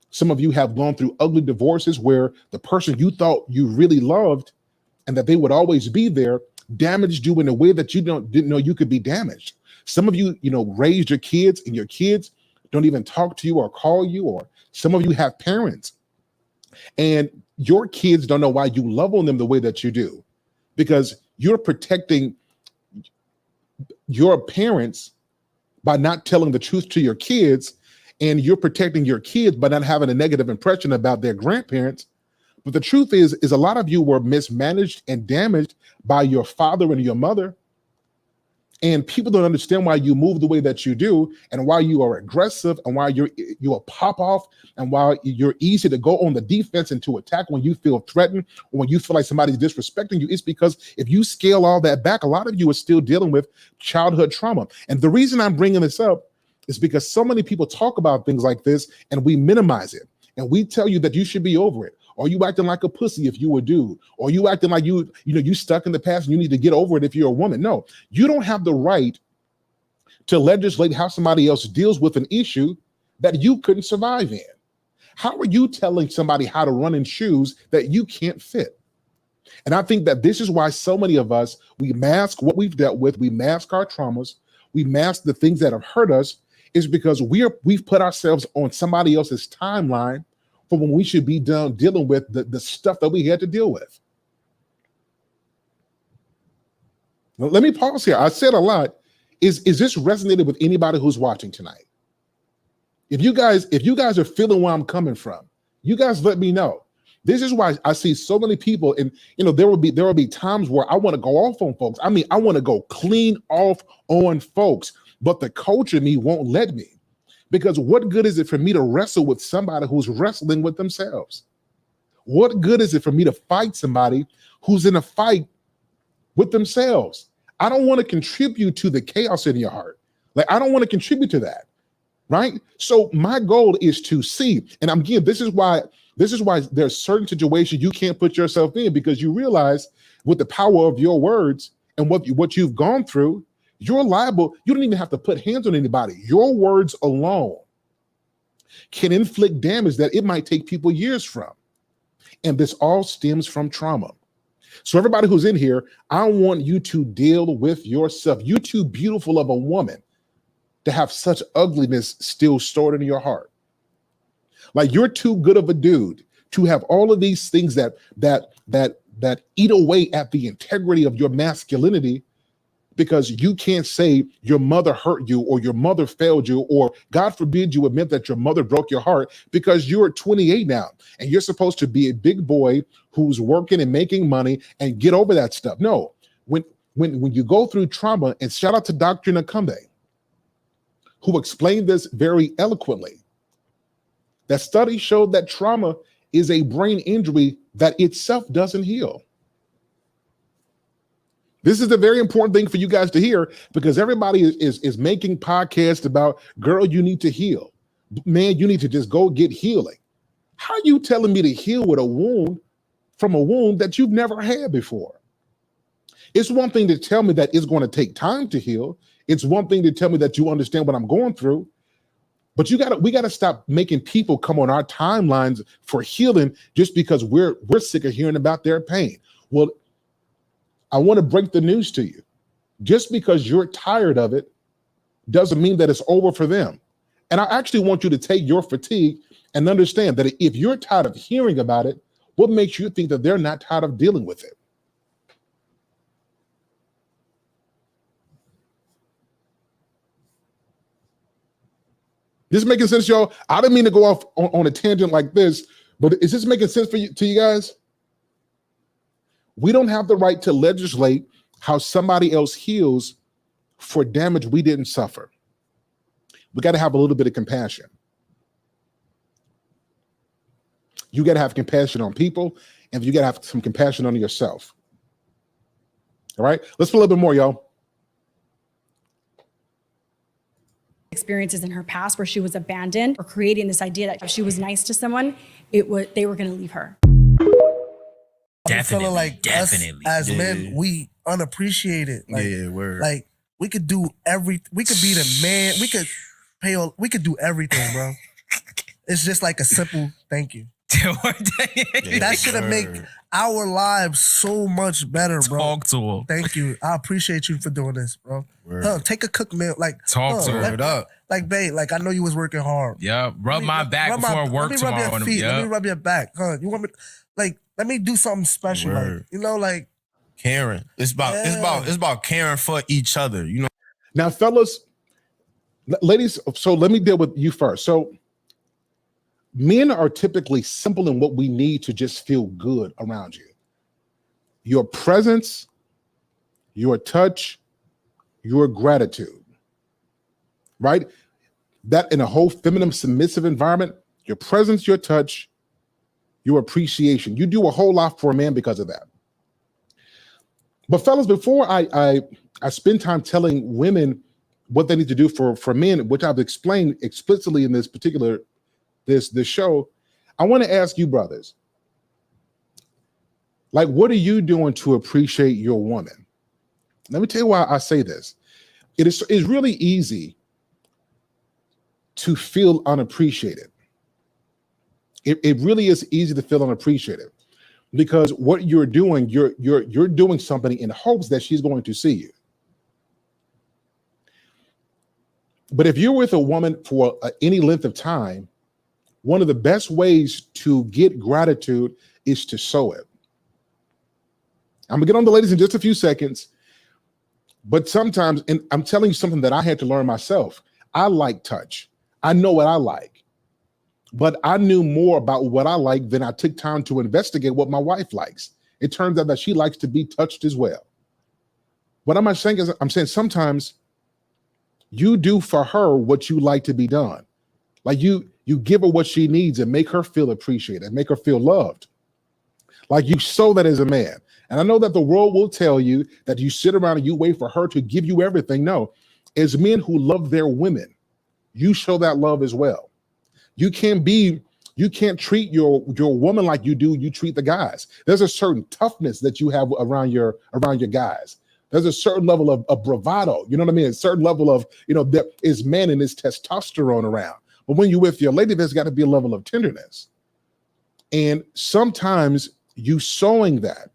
Some of you have gone through ugly divorces where the person you thought you really loved and that they would always be there damaged you in a way that you didn't know you could be damaged. Some of you, raised your kids and your kids don't even talk to you or call you, or some of you have parents and your kids don't know why you love on them the way that you do, because you're protecting your parents by not telling the truth to your kids, and you're protecting your kids by not having a negative impression about their grandparents. But the truth is a lot of you were mismanaged and damaged by your father and your mother. And people don't understand why you move the way that you do, and why you are aggressive, and why you're a pop off, and why you're easy to go on the defense and to attack when you feel threatened or when you feel like somebody's disrespecting you. It's because if you scale all that back, a lot of you are still dealing with childhood trauma. And the reason I'm bringing this up is because so many people talk about things like this and we minimize it. And we tell you that you should be over it. Or you acting like a pussy if you a dude. Or you acting like you stuck in the past and you need to get over it if you're a woman. No, you don't have the right to legislate how somebody else deals with an issue that you couldn't survive in. How are you telling somebody how to run in shoes that you can't fit? And I think that this is why so many of us, we mask what we've dealt with, we mask our traumas, we mask the things that have hurt us, is because we've put ourselves on somebody else's timeline for when we should be done dealing with the stuff that we had to deal with. Now, let me pause here. I said a lot. Is this resonated with anybody who's watching tonight? If you guys are feeling where I'm coming from, you guys let me know. This is why I see so many people, and there will be times where I want to go off on folks. I mean, I want to go clean off on folks, but the culture in me won't let me. Because what good is it for me to wrestle with somebody who's wrestling with themselves? What good is it for me to fight somebody who's in a fight with themselves? I don't want to contribute to the chaos in your heart. Like, I don't want to contribute to that, right? So my goal is to see, and again, this is why there's certain situations you can't put yourself in, because you realize with the power of your words and what you've gone through, you're liable. You don't even have to put hands on anybody. Your words alone can inflict damage that it might take people years from. And this all stems from trauma. So everybody who's in here, I want you to deal with yourself. You're too beautiful of a woman to have such ugliness still stored in your heart. Like, you're too good of a dude to have all of these things that eat away at the integrity of your masculinity, because you can't say your mother hurt you or your mother failed you, or God forbid you admit that your mother broke your heart, because you're 28 now and you're supposed to be a big boy who's working and making money and get over that stuff. No, when you go through trauma, and shout out to Dr. Nakambe, who explained this very eloquently, that study showed that trauma is a brain injury that itself doesn't heal. This is a very important thing for you guys to hear, because everybody is making podcasts about, girl, you need to heal. Man, you need to just go get healing. How are you telling me to heal with a wound from a wound that you've never had before? It's one thing to tell me that it's going to take time to heal. It's one thing to tell me that you understand what I'm going through. But we gotta stop making people come on our timelines for healing just because we're sick of hearing about their pain. Well, I want to break the news to you. Just because you're tired of it doesn't mean that it's over for them. And I actually want you to take your fatigue and understand that if you're tired of hearing about it, what makes you think that they're not tired of dealing with it? This making sense, y'all? I didn't mean to go off on a tangent like this, but is this making sense to you guys? We don't have the right to legislate how somebody else heals for damage we didn't suffer. We got to have a little bit of compassion. You got to have compassion on people, and you got to have some compassion on yourself. All right, let's put a little bit more, y'all. Experiences in her past where she was abandoned, or creating this idea that if she was nice to someone, they were going to leave her. Definitely, like definitely. As men, we unappreciated. Like, like we could do we could be the man. We could do everything, bro. It's just like a simple thank you. That should have make our lives so much better, bro. Talk to him. Thank you. I appreciate you for doing this, bro. Take a cook meal. Like, talk to her. Like, babe, like, I know you was working hard. Yeah, rub my back before work tomorrow. Let me rub your back. You want me like, let me do something special. Like, like caring. It's about caring for each other, you know. Now, fellas, ladies, so let me deal with you first. So men are typically simple in what we need to just feel good around you. Your presence, your touch, your gratitude, right? That in a whole feminine, submissive environment, your presence, your touch, your appreciation. You do a whole lot for a man because of that. But fellas, before I spend time telling women what they need to do for men, which I've explained explicitly in this particular this show, I want to ask you brothers, like, what are you doing to appreciate your woman? Let me tell you why I say this. It's really easy to feel unappreciated. It really is easy to feel unappreciated because what you're doing, you're doing something in hopes that she's going to see you. But if you're with a woman for any length of time, one of the best ways to get gratitude is to sow it. I'm gonna get on the ladies in just a few seconds, but sometimes, and I'm telling you something that I had to learn myself. I like touch. I know what I like, but I knew more about what I like than I took time to investigate what my wife likes. It turns out that she likes to be touched as well. What am I saying is, I'm saying sometimes you do for her what you like to be done. Like you give her what she needs and make her feel appreciated, make her feel loved. Like you sow that as a man. And I know that the world will tell you that you sit around and you wait for her to give you everything. No, as men who love their women, you show that love as well. You can't treat your woman like you treat the guys. There's a certain toughness that you have around your guys. There's a certain level of bravado. You know what I mean? A certain level of, there is man and his testosterone around. But when you're with your lady, there's got to be a level of tenderness. And sometimes you sowing that,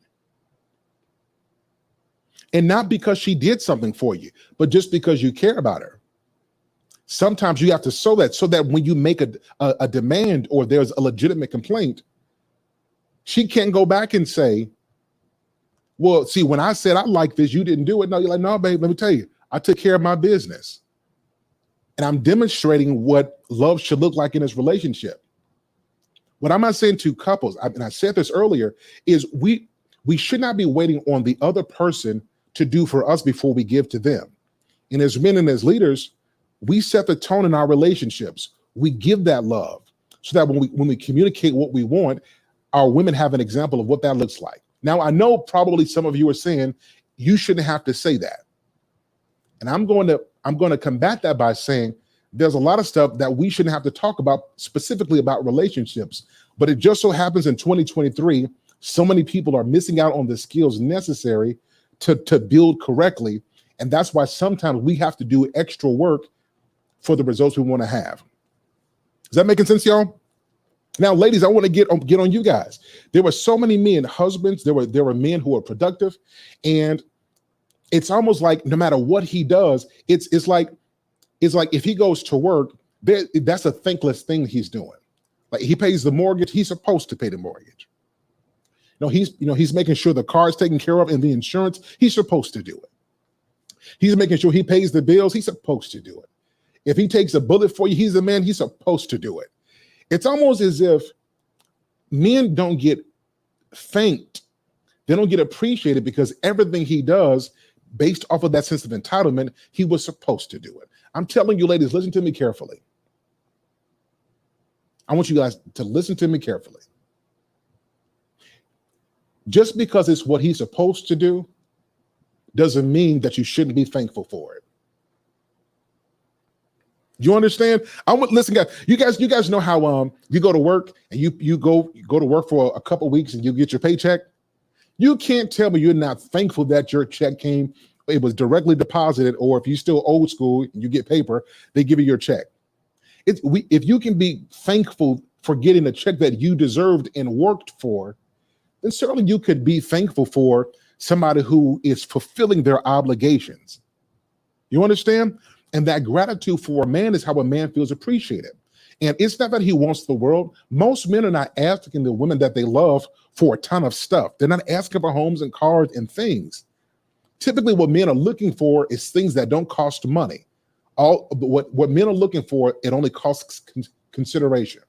and not because she did something for you, but just because you care about her. Sometimes you have to sow that so that when you make a demand or there's a legitimate complaint, she can't go back and say, well, see, when I said I like this, you didn't do it. No, you're like, no, babe, let me tell you, I took care of my business. And I'm demonstrating what love should look like in this relationship. What I'm not saying to couples, and I said this earlier, is we should not be waiting on the other person to do for us before we give to them. And as men and as leaders, we set the tone in our relationships. We give that love so that when we communicate what we want, our women have an example of what that looks like. Now, I know probably some of you are saying you shouldn't have to say that. And I'm going to combat that by saying there's a lot of stuff that we shouldn't have to talk about specifically about relationships. But it just so happens in 2023, so many people are missing out on the skills necessary to build correctly. And that's why sometimes we have to do extra work for the results we want to have. Is that making sense, y'all? Now, ladies, I want to get on you guys. There were so many men, husbands, there were men who are productive, and it's almost like no matter what he does, it's like if he goes to work, that's a thankless thing he's doing. Like he pays the mortgage, he's supposed to pay the mortgage. He's making sure the car is taken care of and the insurance, he's supposed to do it. He's making sure he pays the bills, he's supposed to do it. If he takes a bullet for you, he's a man, he's supposed to do it. It's almost as if men don't get thanked. They don't get appreciated because everything he does based off of that sense of entitlement, he was supposed to do it. I'm telling you, ladies, listen to me carefully. I want you guys to listen to me carefully. Just because it's what he's supposed to do doesn't mean that you shouldn't be thankful for it. You understand? Listen, guys. You guys know how you go to work and you go to work for a couple weeks and you get your paycheck. You can't tell me you're not thankful that your check came. It was directly deposited, or if you're still old school, you get paper. They give you your check. If you can be thankful for getting a check that you deserved and worked for, then certainly you could be thankful for somebody who is fulfilling their obligations. You understand? And that gratitude for a man is how a man feels appreciated. And it's not that he wants the world. Most men are not asking the women that they love for a ton of stuff. They're not asking for homes and cars and things. Typically, what men are looking for is things that don't cost money. What men are looking for, it only costs consideration.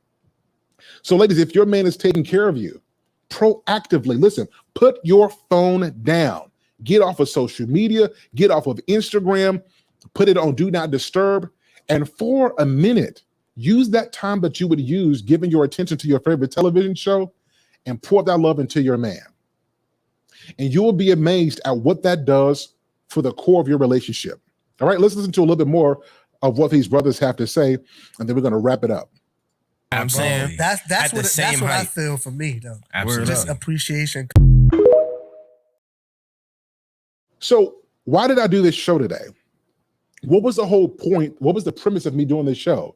So, ladies, if your man is taking care of you proactively, listen, put your phone down. Get off of social media, get off of Instagram, put it on Do Not Disturb, and for a minute, use that time that you would use giving your attention to your favorite television show and pour that love into your man. And you will be amazed at what that does for the core of your relationship. All right, let's listen to a little bit more of what these brothers have to say, and then we're going to wrap it up. I'm saying that's what I feel for me though. Absolutely. Just appreciation. So why did I do this show today? What was the whole point? What was the premise of me doing this show?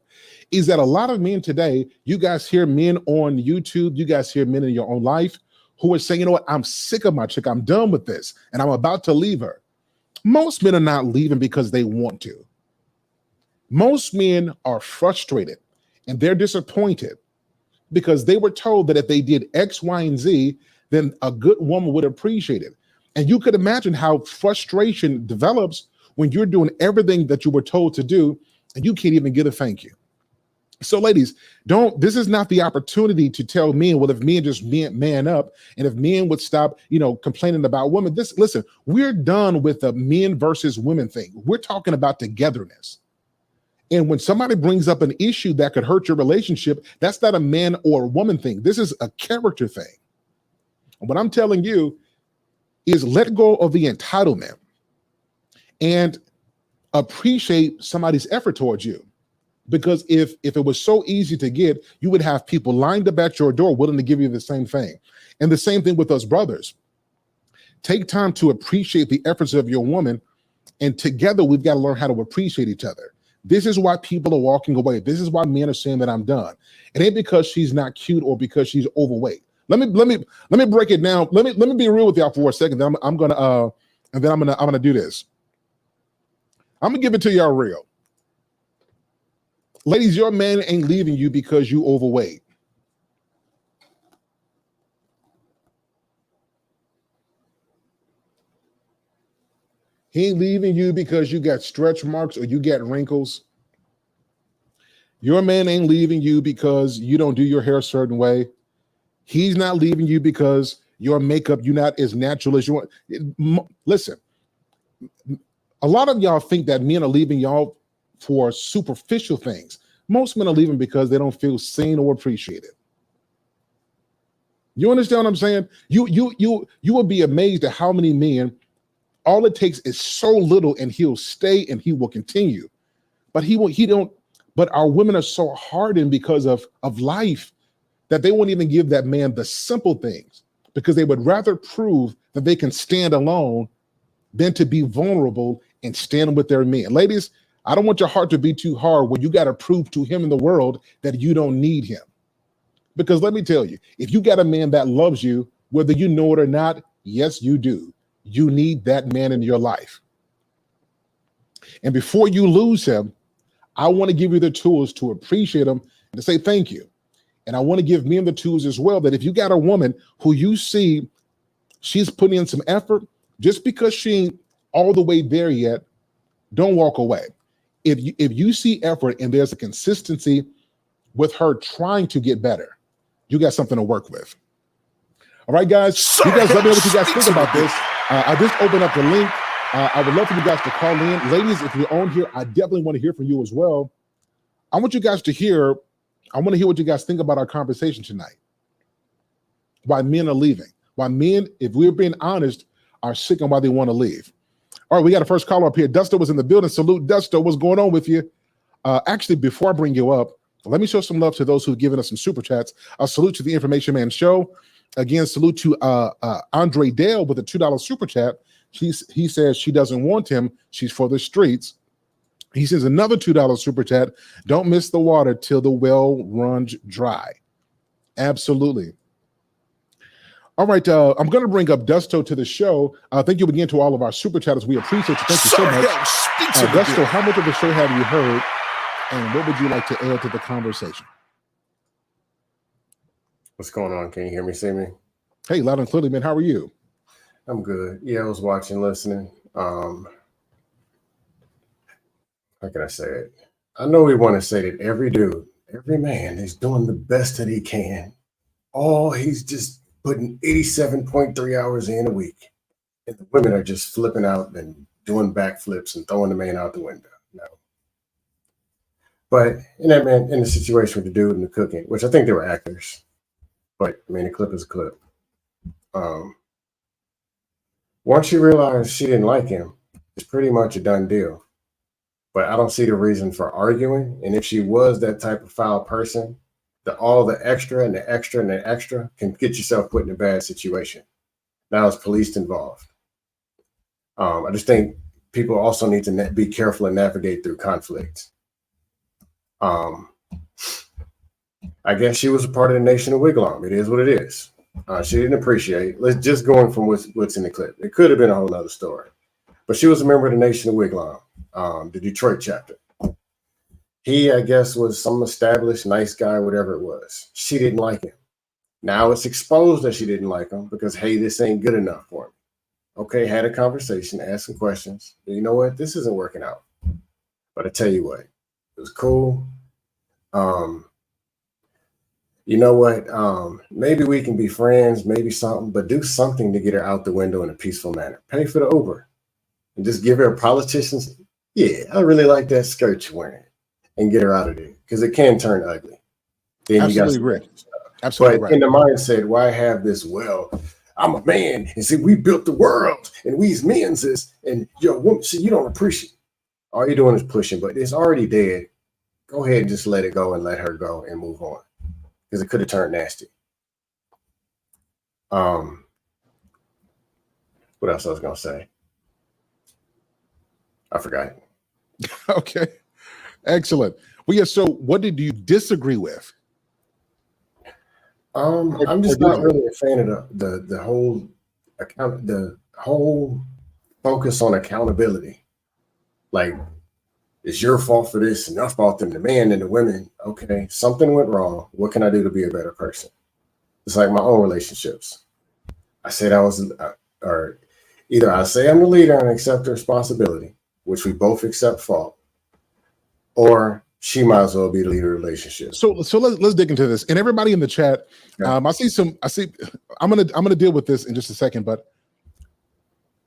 Is that a lot of men today, you guys hear men on YouTube, you guys hear men in your own life who are saying, you know what, I'm sick of my chick, I'm done with this, and I'm about to leave her. Most men are not leaving because they want to. Most men are frustrated and they're disappointed because they were told that if they did X, Y, and Z, then a good woman would appreciate it. And you could imagine how frustration develops when you're doing everything that you were told to do and you can't even get a thank you. So ladies, this is not the opportunity to tell men, well, if men just man up and if men would stop, complaining about women, listen, we're done with the men versus women thing. We're talking about togetherness. And when somebody brings up an issue that could hurt your relationship, that's not a man or a woman thing. This is a character thing. And what I'm telling you is let go of the entitlement and appreciate somebody's effort towards you. Because if it was so easy to get, you would have people lined up at your door willing to give you the same thing. And the same thing with us brothers. Take time to appreciate the efforts of your woman, and together we've got to learn how to appreciate each other. This is why people are walking away. This is why men are saying that I'm done. It ain't because she's not cute or because she's overweight. Let me break it down. Let me be real with y'all for a second. Then I'm gonna do this. I'm gonna give it to y'all real. Ladies, your man ain't leaving you because you overweight. He ain't leaving you because you got stretch marks or you got wrinkles. Your man ain't leaving you because you don't do your hair a certain way. He's not leaving you because your makeup, you're not as natural as you want. Listen, a lot of y'all think that men are leaving y'all for superficial things. Most men are leaving because they don't feel seen or appreciated. You understand what I'm saying? You will be amazed at how many men, all it takes is so little and he'll stay and he will continue. But but our women are so hardened because of life that they won't even give that man the simple things because they would rather prove that they can stand alone than to be vulnerable and stand with their men. Ladies, I don't want your heart to be too hard when you got to prove to him in the world that you don't need him. Because let me tell you, if you got a man that loves you, whether you know it or not, yes, you do. You need that man in your life. And before you lose him, I want to give you the tools to appreciate him and to say thank you. And I want to give men the tools as well, that if you got a woman who you see she's putting in some effort, just because she ain't all the way there yet, don't walk away. If you see effort and there's a consistency with her trying to get better, you got something to work with. All right, guys, you guys let me know what you guys think about this. I just opened up the link. I would love for you guys to call in. Ladies, if you're on here, I definitely want to hear from you as well. I want you guys to hear, I want to hear what you guys think about our conversation tonight. Why men are leaving. Why men, if we're being honest, are sick and why they want to leave. All right, we got a first caller up here. Dusto was in the building. Salute, Dusto. What's going on with you? Actually, before I bring you up, let me show some love to those who've given us some super chats. A salute to the Information Man Show. Again, salute to Andre Dale with a $2 super chat. He says she doesn't want him. She's for the streets. He says another $2 super chat. Don't miss the water till the well runs dry. Absolutely. All right, I'm going to bring up Dusto to the show. Thank you again to all of our super chatters. We appreciate you. Thank you so much. Dusto, how much of the show have you heard, and what would you like to add to the conversation? What's going on? Can you hear me, see me? Hey, loud and clearly, man. How are you? I'm good. Yeah, I was watching, listening. How can I say it? I know we want to say that every dude, every man is doing the best that he can. He's just putting 87.3 hours in a week. and the women are just flipping out and doing backflips and throwing the man out the window. No. But in the situation with the dude and the cooking, which I think they were actors, but I mean, a clip is a clip. Once you realize she didn't like him, it's pretty much a done deal. But I don't see the reason for arguing. And if she was that type of foul person, all the extra and the extra and the extra can get yourself put in a bad situation. Now it's police involved. I just think people also need to be careful and navigate through conflict. I guess she was a part of the Nation of Wigwam. It is what it is. She didn't appreciate. Let's just going from what's in the clip. It could have been a whole other story, but she was a member of the Nation of Wigwam, the Detroit chapter. He, I guess, was some established nice guy, whatever it was. She didn't like him. Now it's exposed that she didn't like him because, hey, this ain't good enough for him. Okay, had a conversation, asked some questions. You know what? This isn't working out. But I tell you what, it was cool. You know what? Maybe we can be friends, maybe something, but do something to get her out the window in a peaceful manner. Pay for the Uber and just give her a politician's. Yeah, I really like that skirt you're wearing, and get her out of there because it can turn ugly. Then Absolutely you got agree. Absolutely but right. in the mindset, why have this? Well, I'm a man, and see, we built the world, and we's men's is, and you're a woman. See, you don't appreciate. All you're doing is pushing, but it's already dead. Go ahead and just let it go and let her go and move on, because it could have turned nasty. What else I was gonna say? I forgot. Okay, excellent. Well, yeah. So, what did you disagree with? I'm just not really a fan of the whole focus on accountability. Like, it's your fault for this and your fault and the man and the women. Okay, something went wrong. What can I do to be a better person? It's like my own relationships. I said or either I say I'm the leader and accept the responsibility, which we both accept fault, or she might as well be the leader of the relationship. So let's dig into this. And everybody in the chat, Yeah. I'm gonna deal with this in just a second, but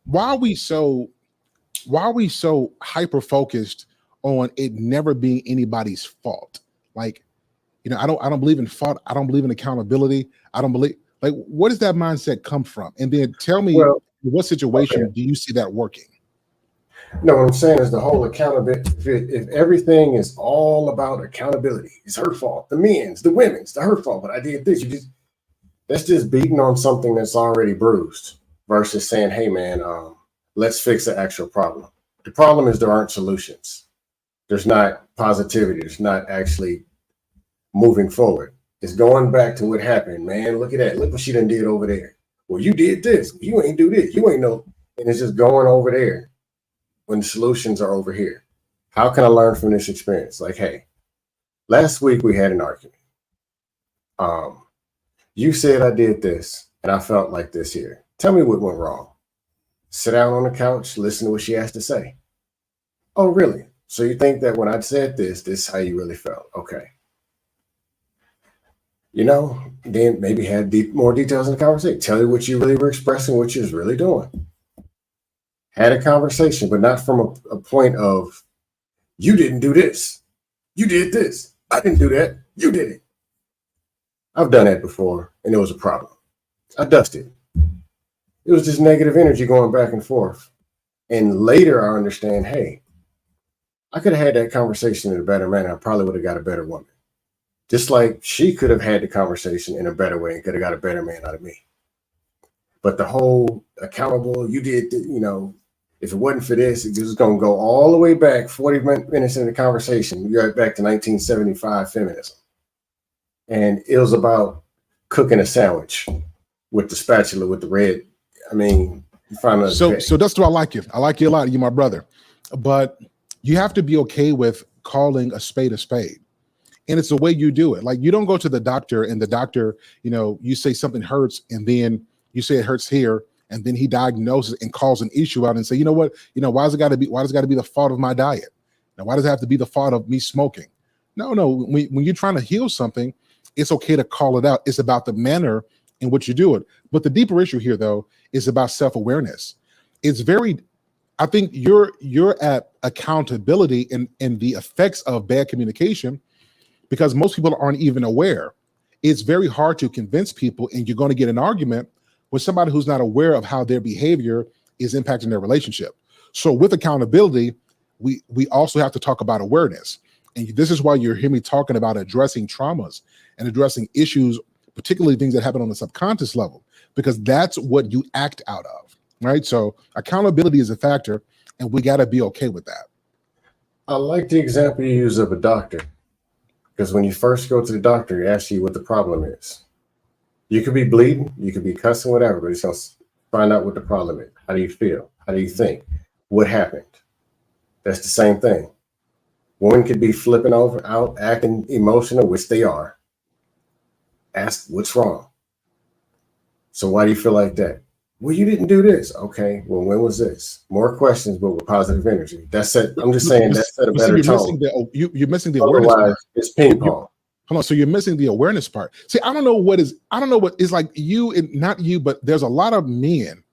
why are we so hyper focused on it never being anybody's fault? Like, I don't believe in fault. I don't believe in accountability. I don't believe, like, where does that mindset come from? And then tell me, what situation do you see that working? No, what I'm saying is the whole accountability. If everything is all about accountability, it's her fault. The men's, the women's, the her fault. But I did this. That's just beating on something that's already bruised versus saying, "Hey, man, let's fix the actual problem." The problem is there aren't solutions. There's not positivity. There's not actually moving forward. It's going back to what happened. Man, look at that. Look what she done did over there. Well, you did this. You ain't do this. You ain't know. And it's just going over there when the solutions are over here. How can I learn from this experience? Like, hey, last week we had an argument. You said I did this and I felt like this here. Tell me what went wrong. Sit down on the couch, listen to what she has to say. Oh, really? So you think that when I said this is how you really felt? Okay. Then maybe had more details in the conversation. Tell you what you really were expressing, what you was really doing. Had a conversation, but not from a point of, you didn't do this. You did this. I didn't do that. You did it. I've done that before, and it was a problem. I dusted. It was just negative energy going back and forth. And later I understand, hey, I could have had that conversation in a better manner. I probably would have got a better woman. Just like she could have had the conversation in a better way and could have got a better man out of me. But the whole accountable, you did, if it wasn't for this, it was going to go all the way back 40 minutes into the conversation. You're right back to 1975 feminism. And it was about cooking a sandwich with the spatula with the red. I mean, you find out. So that's why I like you. I like you a lot. You're my brother. But you have to be okay with calling a spade a spade. And it's the way you do it. Like, you don't go to the doctor and the doctor, you say something hurts and then you say it hurts here. And then he diagnoses and calls an issue out and say, you know what, why does it got to be the fault of my diet? Now, why does it have to be the fault of me smoking? No. When you're trying to heal something, it's okay to call it out. It's about the manner in which you do it. But the deeper issue here, though, is about self-awareness. it's very, I think you're at accountability and the effects of bad communication, because most people aren't even aware. It's very hard to convince people, and you're going to get an argument with somebody who's not aware of how their behavior is impacting their relationship. So with accountability, we also have to talk about awareness. And this is why you hear me talking about addressing traumas and addressing issues, particularly things that happen on the subconscious level, because that's what you act out of, right? So accountability is a factor, and we got to be okay with that. I like the example you use of a doctor, because when you first go to the doctor, he asks you what the problem is. You could be bleeding, you could be cussing, whatever, but he's going to find out what the problem is. How do you feel? How do you think? What happened? That's the same thing. Women could be flipping out, acting emotional, which they are. Ask what's wrong. So why do you feel like that? Well, you didn't do this. Okay. Well, when was this? More questions, but with positive energy. That's it. I'm just saying that's set a better tone. You're missing the awareness. Otherwise, it's ping pong. Hold on. So you're missing the awareness part. See, I don't know what is like you and not you, but there's a lot of men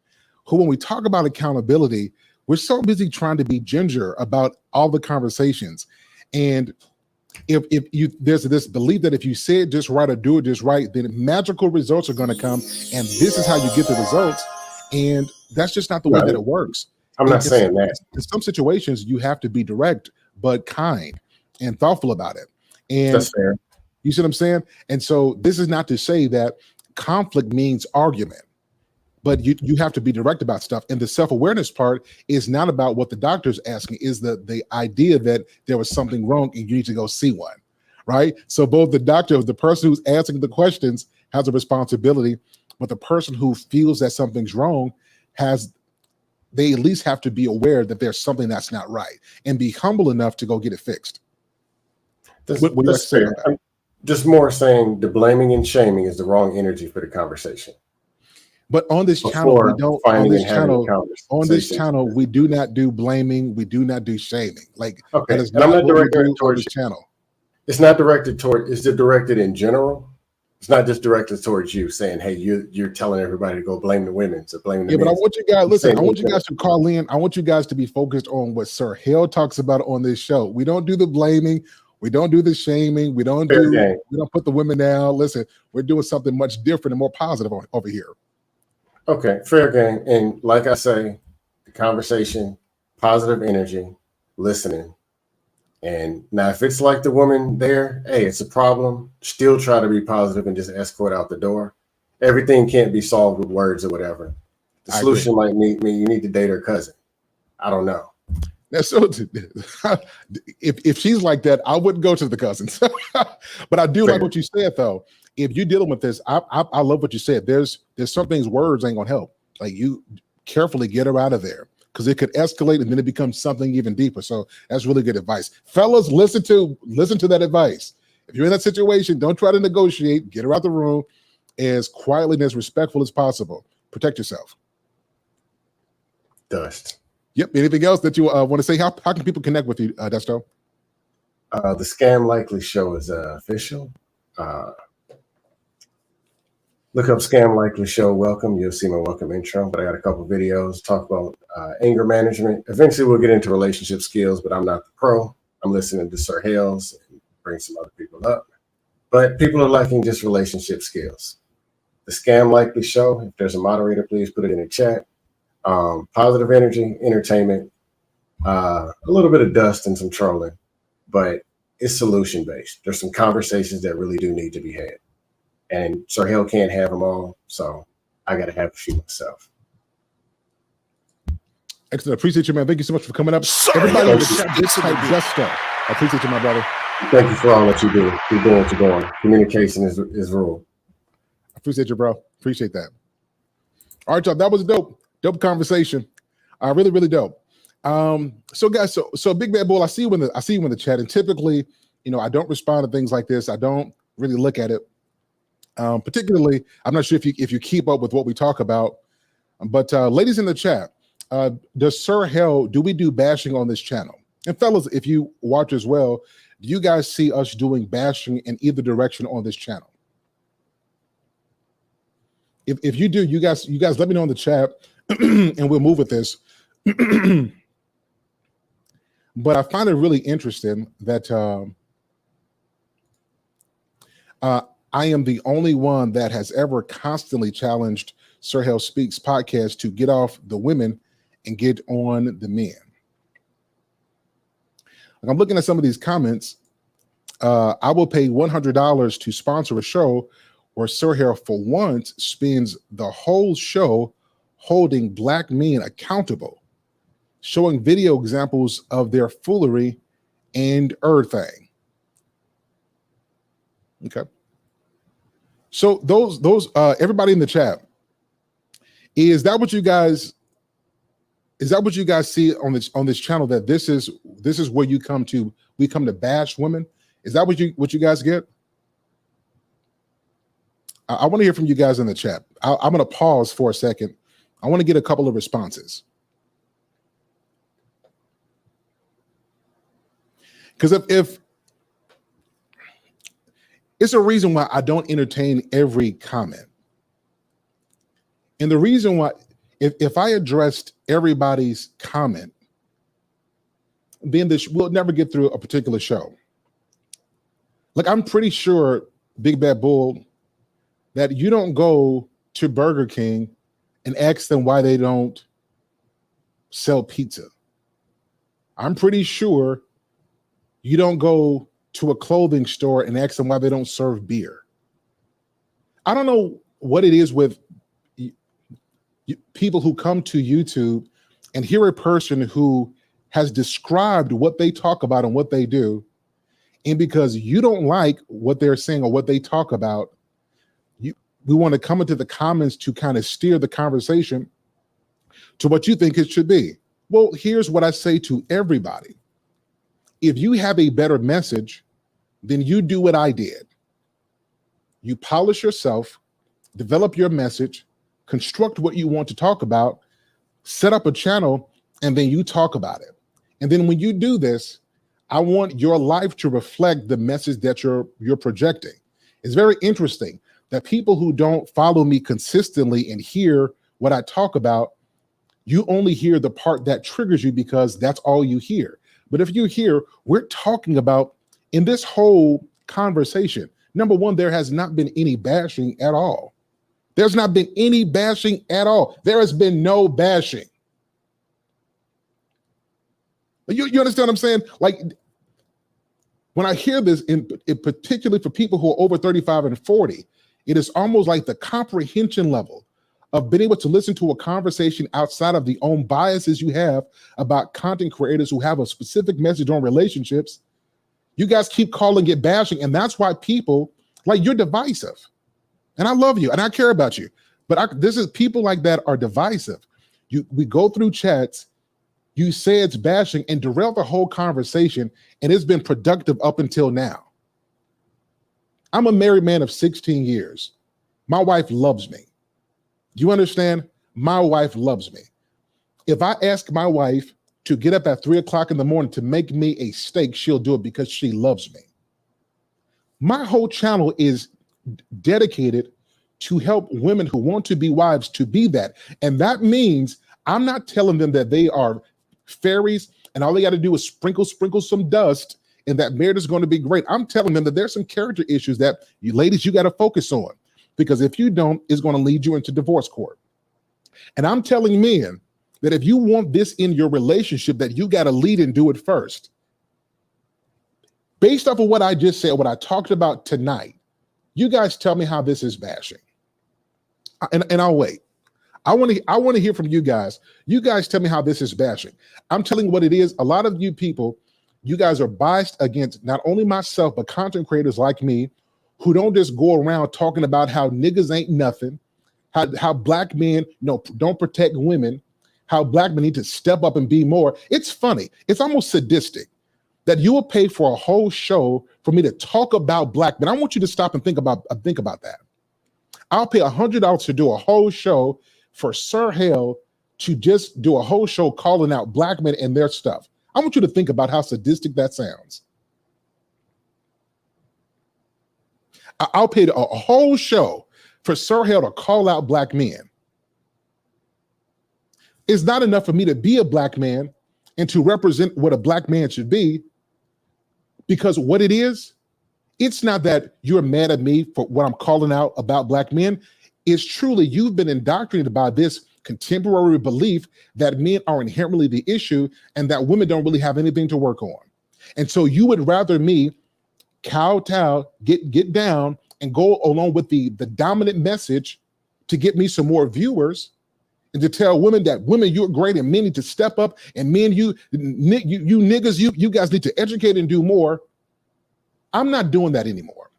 who, when we talk about accountability, we're so busy trying to be ginger about all the conversations. And if there's this belief that if you say it just right or do it just right, then magical results are going to come, and this is how you get the results. And that's just not the way that it works. I'm not saying that. In some situations, you have to be direct but kind and thoughtful about it. And that's fair. You see what I'm saying? And so this is not to say that conflict means argument, but you have to be direct about stuff. And the self-awareness part is not about what the doctor's asking, is the idea that there was something wrong and you need to go see one, right? So both the doctor, the person who's asking the questions, has a responsibility, but the person who feels that something's wrong they at least have to be aware that there's something that's not right and be humble enough to go get it fixed. That's fair. I'm just more saying the blaming and shaming is the wrong energy for the conversation. But on this channel, we don't. On this channel, we do not do blaming. We do not do shaming. Like, okay, that is and I'm not directed towards this channel. It's not directed toward. Is it directed in general? It's not just directed towards you, saying, "Hey, you're telling everybody to go blame the women, so blame the men." But I want you guys. Listen, I want you guys to call in. I want you guys to be focused on what Sir Hale talks about on this show. We don't do the blaming. We don't do the shaming. We don't put the women down. Listen, we're doing something much different and more positive over here. Okay, fair game. And like I say, the conversation, positive energy, listening. And now if it's like the woman there, hey, it's a problem, still try to be positive and just escort out the door. Everything can't be solved with words or whatever. The solution might mean you need to date her cousin. I don't know. That's so. If she's like that, I wouldn't go to the cousins. But I do like what you said, though. If you're dealing with this, I love what you said. There's some things words ain't gonna help. Like, you carefully get her out of there, because it could escalate and then it becomes something even deeper. So that's really good advice, fellas. Listen to that advice. If you're in that situation, don't try to negotiate. Get her out the room as quietly and as respectful as possible. Protect yourself. Dust. Yep. Anything else that you want to say? How can people connect with you, Desto? The Scam Likely Show is official. Look up Scam Likely Show. Welcome. You'll see my welcome intro, but I got a couple videos talk about anger management. Eventually we'll get into relationship skills, but I'm not the pro. I'm listening to Sir Hales and bring some other people up, but people are liking just relationship skills. The Scam Likely Show. If there's a moderator, please put it in the chat. Positive energy, entertainment, a little bit of dust and some trolling, but it's solution based. There's some conversations that really do need to be had. And Sir Hale can't have them all, so I got to have a few myself. Excellent. Appreciate you, man. Thank you so much for coming up. Everybody in the chat, just type Desto. I appreciate you, my brother. Thank you for all that you do. Keep doing what you're doing. Communication is rule. I appreciate you, bro. Appreciate that. All right, y'all. That was dope. Dope conversation. Really, really dope. So guys, so Big Bad Bull, I see you in the chat, and typically, I don't respond to things like this. I don't really look at it. Particularly, I'm not sure if you keep up with what we talk about, but ladies in the chat, does Sir Hale, do we do bashing on this channel? And fellas, if you watch as well, do you guys see us doing bashing in either direction on this channel? If you do, you guys let me know in the chat. and we'll move with this. But I find it really interesting that I am the only one that has ever constantly challenged Sir Hell Speaks podcast to get off the women and get on the men. Like, I'm looking at some of these comments. I will pay $100 to sponsor a show where Sir Hell for once spends the whole show holding black men accountable, showing video examples of their foolery and everything. Okay. So those everybody in the chat, is that what you guys see on this channel, that this is where we come to bash women? Is that what you guys get? I want to hear from you guys in the chat. I'm going to pause for a second. I want to get a couple of responses. Because if it's a reason why I don't entertain every comment. And the reason why, if I addressed everybody's comment, then we'll never get through a particular show. Like, I'm pretty sure, Big Bad Bull, that you don't go to Burger King and ask them why they don't sell pizza. I'm pretty sure you don't go to a clothing store and ask them why they don't serve beer. I don't know what it is with people who come to YouTube and hear a person who has described what they talk about and what they do, and because you don't like what they're saying or what they talk about, we want to come into the comments to kind of steer the conversation to what you think it should be. Well, here's what I say to everybody. If you have a better message, then you do what I did. You polish yourself, develop your message, construct what you want to talk about, set up a channel, and then you talk about it. And then when you do this, I want your life to reflect the message that you're projecting. It's very interesting that people who don't follow me consistently and hear what I talk about, you only hear the part that triggers you because that's all you hear. But if you hear, we're talking about, in this whole conversation, number one, there has not been any bashing at all. There's not been any bashing at all. There has been no bashing. You understand what I'm saying? Like, when I hear this, in particularly for people who are over 35 and 40, it is almost like the comprehension level of being able to listen to a conversation outside of the own biases you have about content creators who have a specific message on relationships. You guys keep calling it bashing, and that's why people, like, you're divisive. And I love you and I care about you, but this is people like that are divisive. We go through chats, you say it's bashing and derail the whole conversation, and it's been productive up until now. I'm a married man of 16 years. My wife loves me. Do you understand? My wife loves me. If I ask my wife to get up at 3 o'clock in the morning to make me a steak, she'll do it because she loves me. My whole channel is dedicated to help women who want to be wives to be that. And that means I'm not telling them that they are fairies and all they got to do is sprinkle some dust and that marriage is going to be great. I'm telling them that there's some character issues that you ladies, you got to focus on, because if you don't, it's going to lead you into divorce court. And I'm telling men that if you want this in your relationship, that you got to lead and do it first. Based off of what I just said, what I talked about tonight, you guys tell me how this is bashing. And I'll wait. I want to hear from you guys. You guys tell me how this is bashing. I'm telling you what it is. A lot of you people, you guys are biased against not only myself, but content creators like me who don't just go around talking about how niggas ain't nothing, how black men don't protect women, how black men need to step up and be more. It's funny. It's almost sadistic that you will pay for a whole show for me to talk about black men. I want you to stop and think about that. I'll pay $100 to do a whole show for Sir Hell to just do a whole show calling out black men and their stuff. I want you to think about how sadistic that sounds. I'll pay a whole show for Sir Hell to call out black men. It's not enough for me to be a black man and to represent what a black man should be, because what it is, it's not that you're mad at me for what I'm calling out about black men. It's truly you've been indoctrinated by this contemporary belief that men are inherently the issue and that women don't really have anything to work on. And so you would rather me kowtow, get down and go along with the dominant message to get me some more viewers, and to tell women that women, you're great and men need to step up, and men, you niggas, you guys need to educate and do more. I'm not doing that anymore.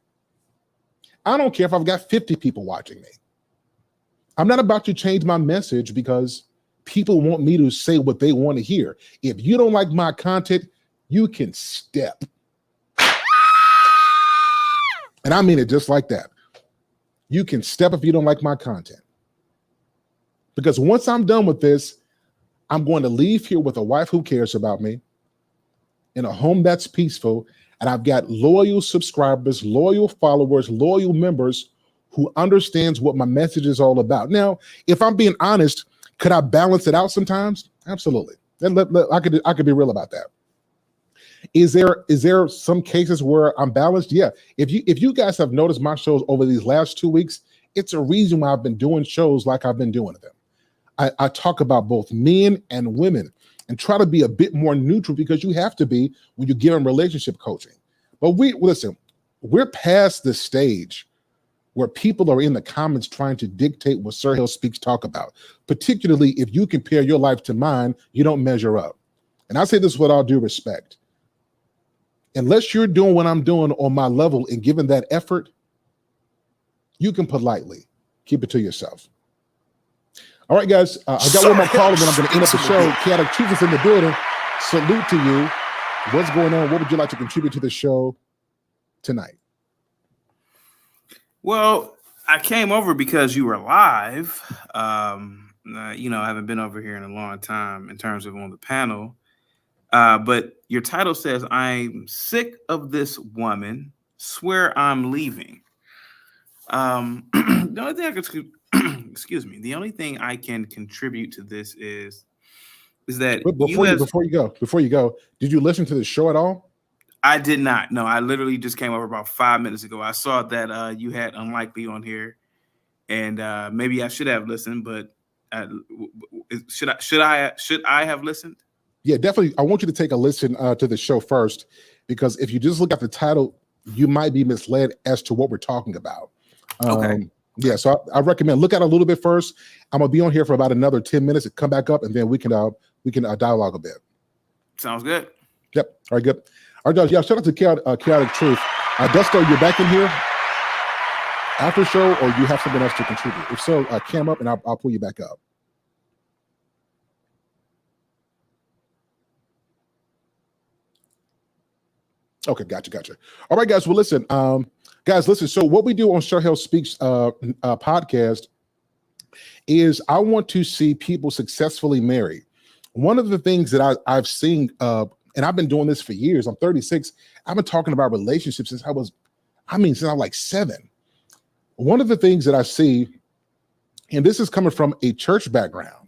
I don't care if I've got 50 people watching me. I'm not about to change my message because people want me to say what they want to hear. If you don't like my content, you can step. And I mean it just like that. You can step if you don't like my content. Because once I'm done with this, I'm going to leave here with a wife who cares about me, in a home that's peaceful, and I've got loyal subscribers, loyal followers, loyal members who understands what my message is all about. Now, if I'm being honest, could I balance it out sometimes? Absolutely. I could be real about that. Is there some cases where I'm balanced? Yeah. If you guys have noticed my shows over these last 2 weeks, it's a reason why I've been doing shows like I've been doing them. I talk about both men and women and try to be a bit more neutral, because you have to be when you give them relationship coaching. But we're past the stage where people are in the comments trying to dictate what Sir Hill Speaks talk about. Particularly if you compare your life to mine, you don't measure up. And I say this with all due respect. Unless you're doing what I'm doing on my level and giving that effort, you can politely keep it to yourself. All right, guys, I got one more call and then I'm going to end up the show. Chaotic Truth is in the building. Salute to you. What's going on? What would you like to contribute to the show tonight? Well, I came over because you were live. I haven't been over here in a long time in terms of on the panel. But your title says, "I'm sick of this woman. Swear I'm leaving." The only thing I could excuse me. The only thing I can contribute to this is that before you go, did you listen to the show at all? I did not. No, I literally just came over about 5 minutes ago. I saw that you had Unlikely on here, and maybe I should have listened. But should I have listened? Yeah, definitely. I want you to take a listen to the show first, because if you just look at the title, you might be misled as to what we're talking about. Okay. Yeah, so I recommend look at it a little bit first. I'm gonna be on here for about another 10 minutes and come back up, and then we can dialogue a bit. Sounds good. Yep. All right, good. All right, guys. Yeah, shout out to Chaotic Truth. Dusto, you're back in here after show, or you have something else to contribute? If so, cam up and I'll pull you back up. Okay, gotcha. All right, guys. Well, listen, listen. So what we do on Sir Hill Speaks podcast is I want to see people successfully married. One of the things that I've seen, and I've been doing this for years. I'm 36. I've been talking about relationships since I was like 7. One of the things that I see, and this is coming from a church background,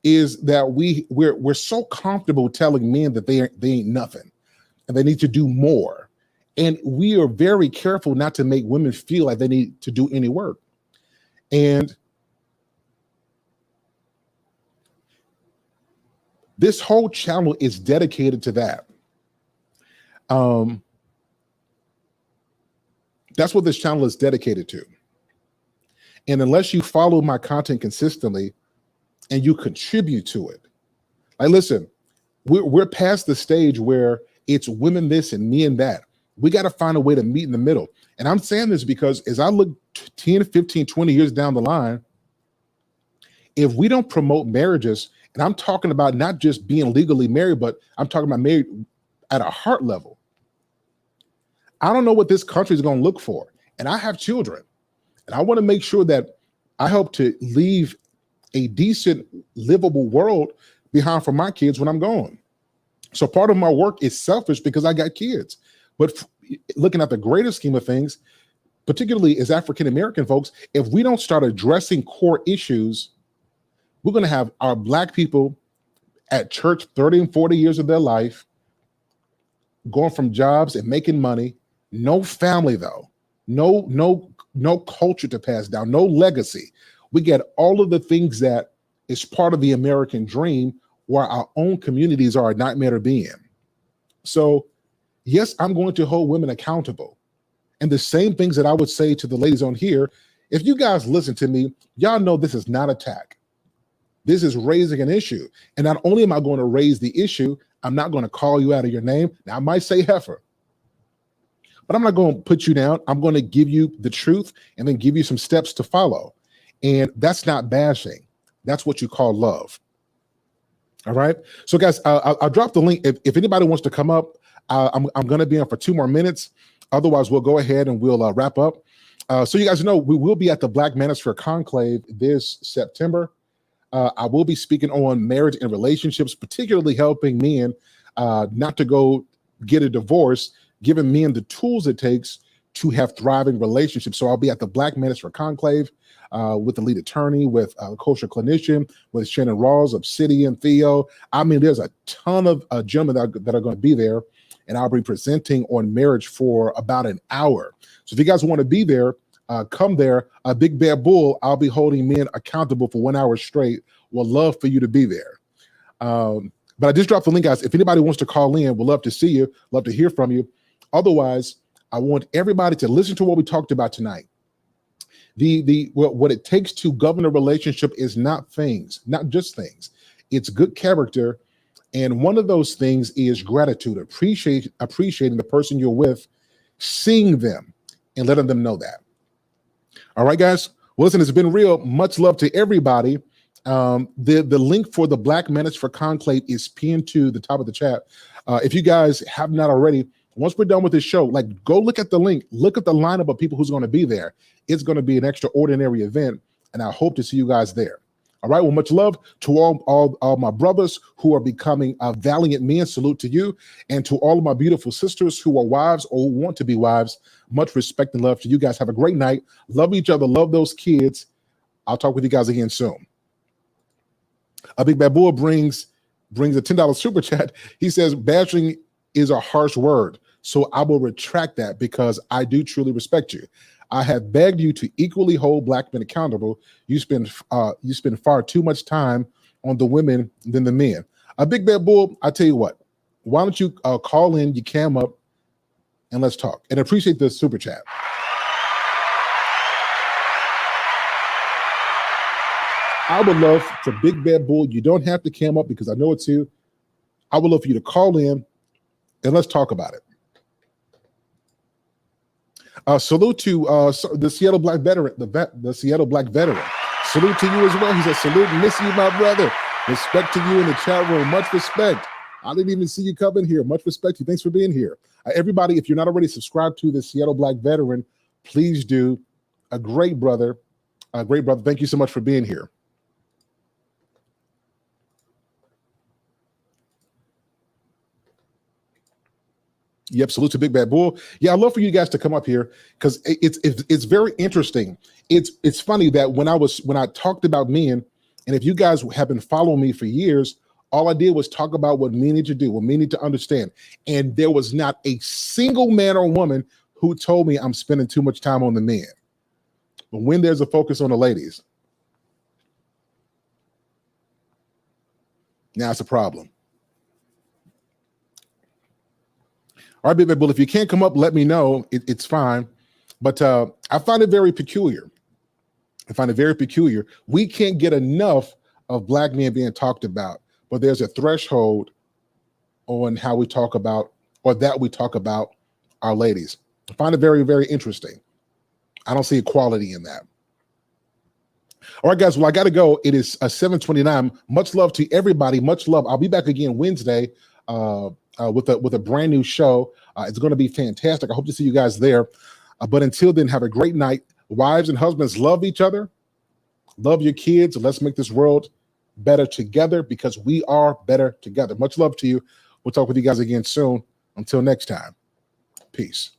is that we're so comfortable telling men that they ain't nothing and they need to do more. And we are very careful not to make women feel like they need to do any work. And this whole channel is dedicated to that. That's what this channel is dedicated to. And unless you follow my content consistently and you contribute to it, like, listen, we're past the stage where it's women this and men that. We got to find a way to meet in the middle. And I'm saying this because as I look 10, 15, 20 years down the line, if we don't promote marriages, and I'm talking about not just being legally married, but I'm talking about married at a heart level, I don't know what this country is going to look for. And I have children, and I want to make sure that I help to leave a decent, livable world behind for my kids when I'm gone. So part of my work is selfish because I got kids. But looking at the greater scheme of things, particularly as African-American folks, if we don't start addressing core issues, We're going to have our black people at church 30 and 40 years of their life, going from jobs and making money, no family though, no culture to pass down, no legacy. We get all of the things that is part of the American dream, where our own communities are a nightmare to be in. So yes, I'm going to hold women accountable. And the same things that I would say to the ladies on here, if you guys listen to me, y'all know this is not attack. This is raising an issue. And not only am I going to raise the issue, I'm not going to call you out of your name. Now I might say heifer, but I'm not going to put you down. I'm going to give you the truth and then give you some steps to follow. And that's not bashing. That's what you call love. All right. So guys, I'll drop the link. If anybody wants to come up, I'm going to be on for 2 more minutes. Otherwise, we'll go ahead and we'll wrap up. So you guys know we will be at the Black Manosphere Conclave this September. I will be speaking on marriage and relationships, particularly helping men not to go get a divorce, giving men the tools it takes to have thriving relationships. So I'll be at the Black Manosphere Conclave with the lead attorney, with a kosher clinician, with Shannon Rawls, Obsidian, Theo. I mean, there's a ton of gentlemen that are going to be there, and I'll be presenting on marriage for about an hour. So if you guys want to be there, come there. Big Bad Bull, I'll be holding men accountable for 1 hour straight. We'll love for you to be there. But I just dropped the link, guys. If anybody wants to call in, we'd love to see you, love to hear from you. Otherwise, I want everybody to listen to what we talked about tonight. What it takes to govern a relationship is not things, not just things. It's good character. And one of those things is gratitude, appreciating the person you're with, seeing them and letting them know that. All right, guys. Well, listen, it's been real. Much love to everybody. The link for the Black Manosphere Conclave is pinned to the top of the chat. If you guys have not already, once we're done with this show, go look at the link, look at the lineup of people who's going to be there. It's going to be an extraordinary event, and I hope to see you guys there. All right. Well, much love to all my brothers who are becoming valiant men. Salute to you, and to all of my beautiful sisters who are wives or who want to be wives. Much respect and love to you guys. Have a great night. Love each other. Love those kids. I'll talk with you guys again soon. A Big Bad Bull brings a $10 super chat. He says bashing is a harsh word, so I will retract that because I do truly respect you. I have begged you to equally hold black men accountable. You spend far too much time on the women than the men. A Big Bad Bull, I tell you what, why don't you call in, you cam up, and let's talk. And appreciate the super chat. I would love for Big Bad Bull, you don't have to cam up because I know it's you. I would love for you to call in and let's talk about it. Salute to the Seattle Black veteran, the Seattle Black veteran. Salute to you as well. He said, salute and miss you, my brother. Respect to you in the chat room. Much respect. I didn't even see you come in here. Much respect to you. Thanks for being here. Everybody, if you're not already subscribed to the Seattle Black veteran, please do. A great brother. Thank you so much for being here. Yep, salute to Big Bad Bull. Yeah, I'd love for you guys to come up here because it's very interesting. It's funny that when I talked about men, and if you guys have been following me for years, all I did was talk about what men need to do, what men need to understand. And there was not a single man or woman who told me I'm spending too much time on the men. But when there's a focus on the ladies, now it's a problem. All right, Big Bad Bull, if you can't come up, let me know. It's fine. But I find it very peculiar. We can't get enough of black men being talked about, but there's a threshold on how we talk about, or that we talk about our ladies. I find it very, very interesting. I don't see equality in that. All right, guys, well, I got to go. It is 7:29. Much love to everybody. Much love. I'll be back again Wednesday. With a brand new show. It's going to be fantastic. I hope to see you guys there. But until then, have a great night. Wives and husbands, love each other. Love your kids. Let's make this world better together because we are better together. Much love to you. We'll talk with you guys again soon. Until next time. Peace.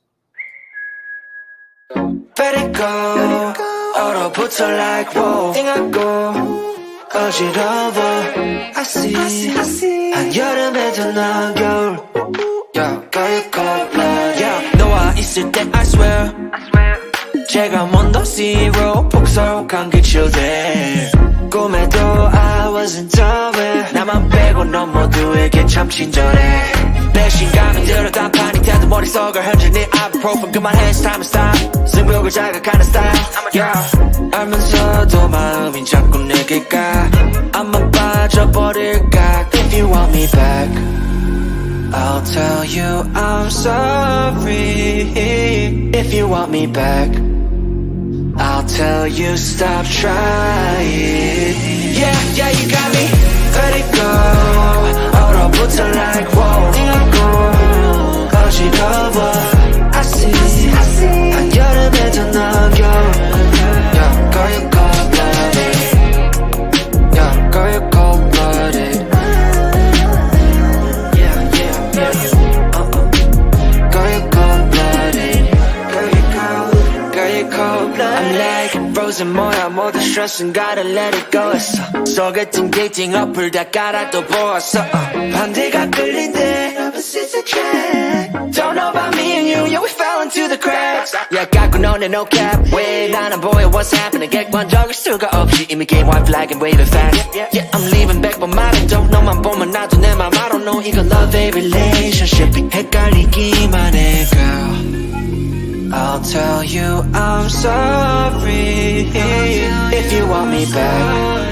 Let it go. 얼어붙어 like whoa. 띵하고 어지러워 I see 한여름에도 난 겨울 Yeah, girl you cold blooded Yeah, 너와 있을 때 I swear 제가 먼저 zero 폭설한 기출들 꿈에도 I wasn't done with 나만 빼고 넌 모두에게 참 친절해 배신감이 들어 단판이 태도 머릿속을 흔들니 ibuprofen 그만해 it's time to stop 승부욕을 자극하는 style yeah. 알면서도 마음이 자꾸 내게 가 안만 빠져버릴까 If you want me back I'll tell you I'm sorry If you want me back I'll tell you stop trying Yeah, yeah, you got me Let it go 얼어붙어 like whoa 어지러워 I see 한여름에도 넌 겨울 Yeah, girl you cold-blooded Yeah, girl you cold-blooded Yeah, yeah, yeah Girl you cold-blooded Girl you cold, girl you cold-blooded I'm like frozen 뭐야 모든 stress은 gotta let it go 했어 소개팅 데이팅 어플 다 깔아 또 보았어 반대가 끌린대 opposites attract Don't know about me and you yeah we fell into the cracks Yeah 갖고 너네 no cap 왜 나는 보여 what's happening 객관적일 수가 없이 이미 game white flag and waving fast Yeah I'm leaving back but 말해도 너만 보면 나도 내 맘 I don't know 이거 love a relationship 헷갈리기만 해 girl I'll tell you I'm sorry if you want me back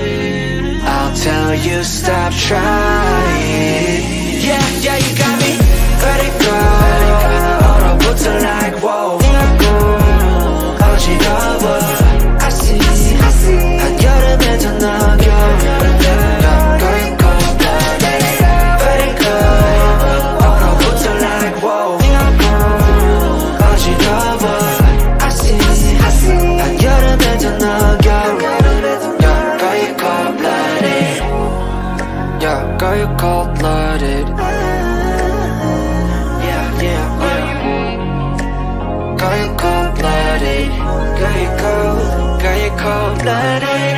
I'll tell you stop trying Yeah, yeah, you got me Let it go 얼어붙어 like whoa 어지러워 I see 한여름에도 넌 겨울 Girl, you cold-blooded Let it go 얼어붙어 like whoa 어지러워 I see 한여름에도 넌 겨울 Yeah, girl, you cold-blooded Yeah, girl, you cold-blooded Yeah, yeah, yeah Girl, you cold-blooded Girl, you cold-blooded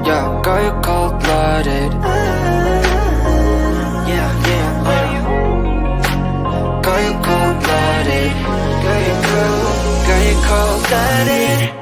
Yeah, girl, you cold-blooded Yeah, yeah, yeah Girl, you cold-blooded Girl, you cold-blooded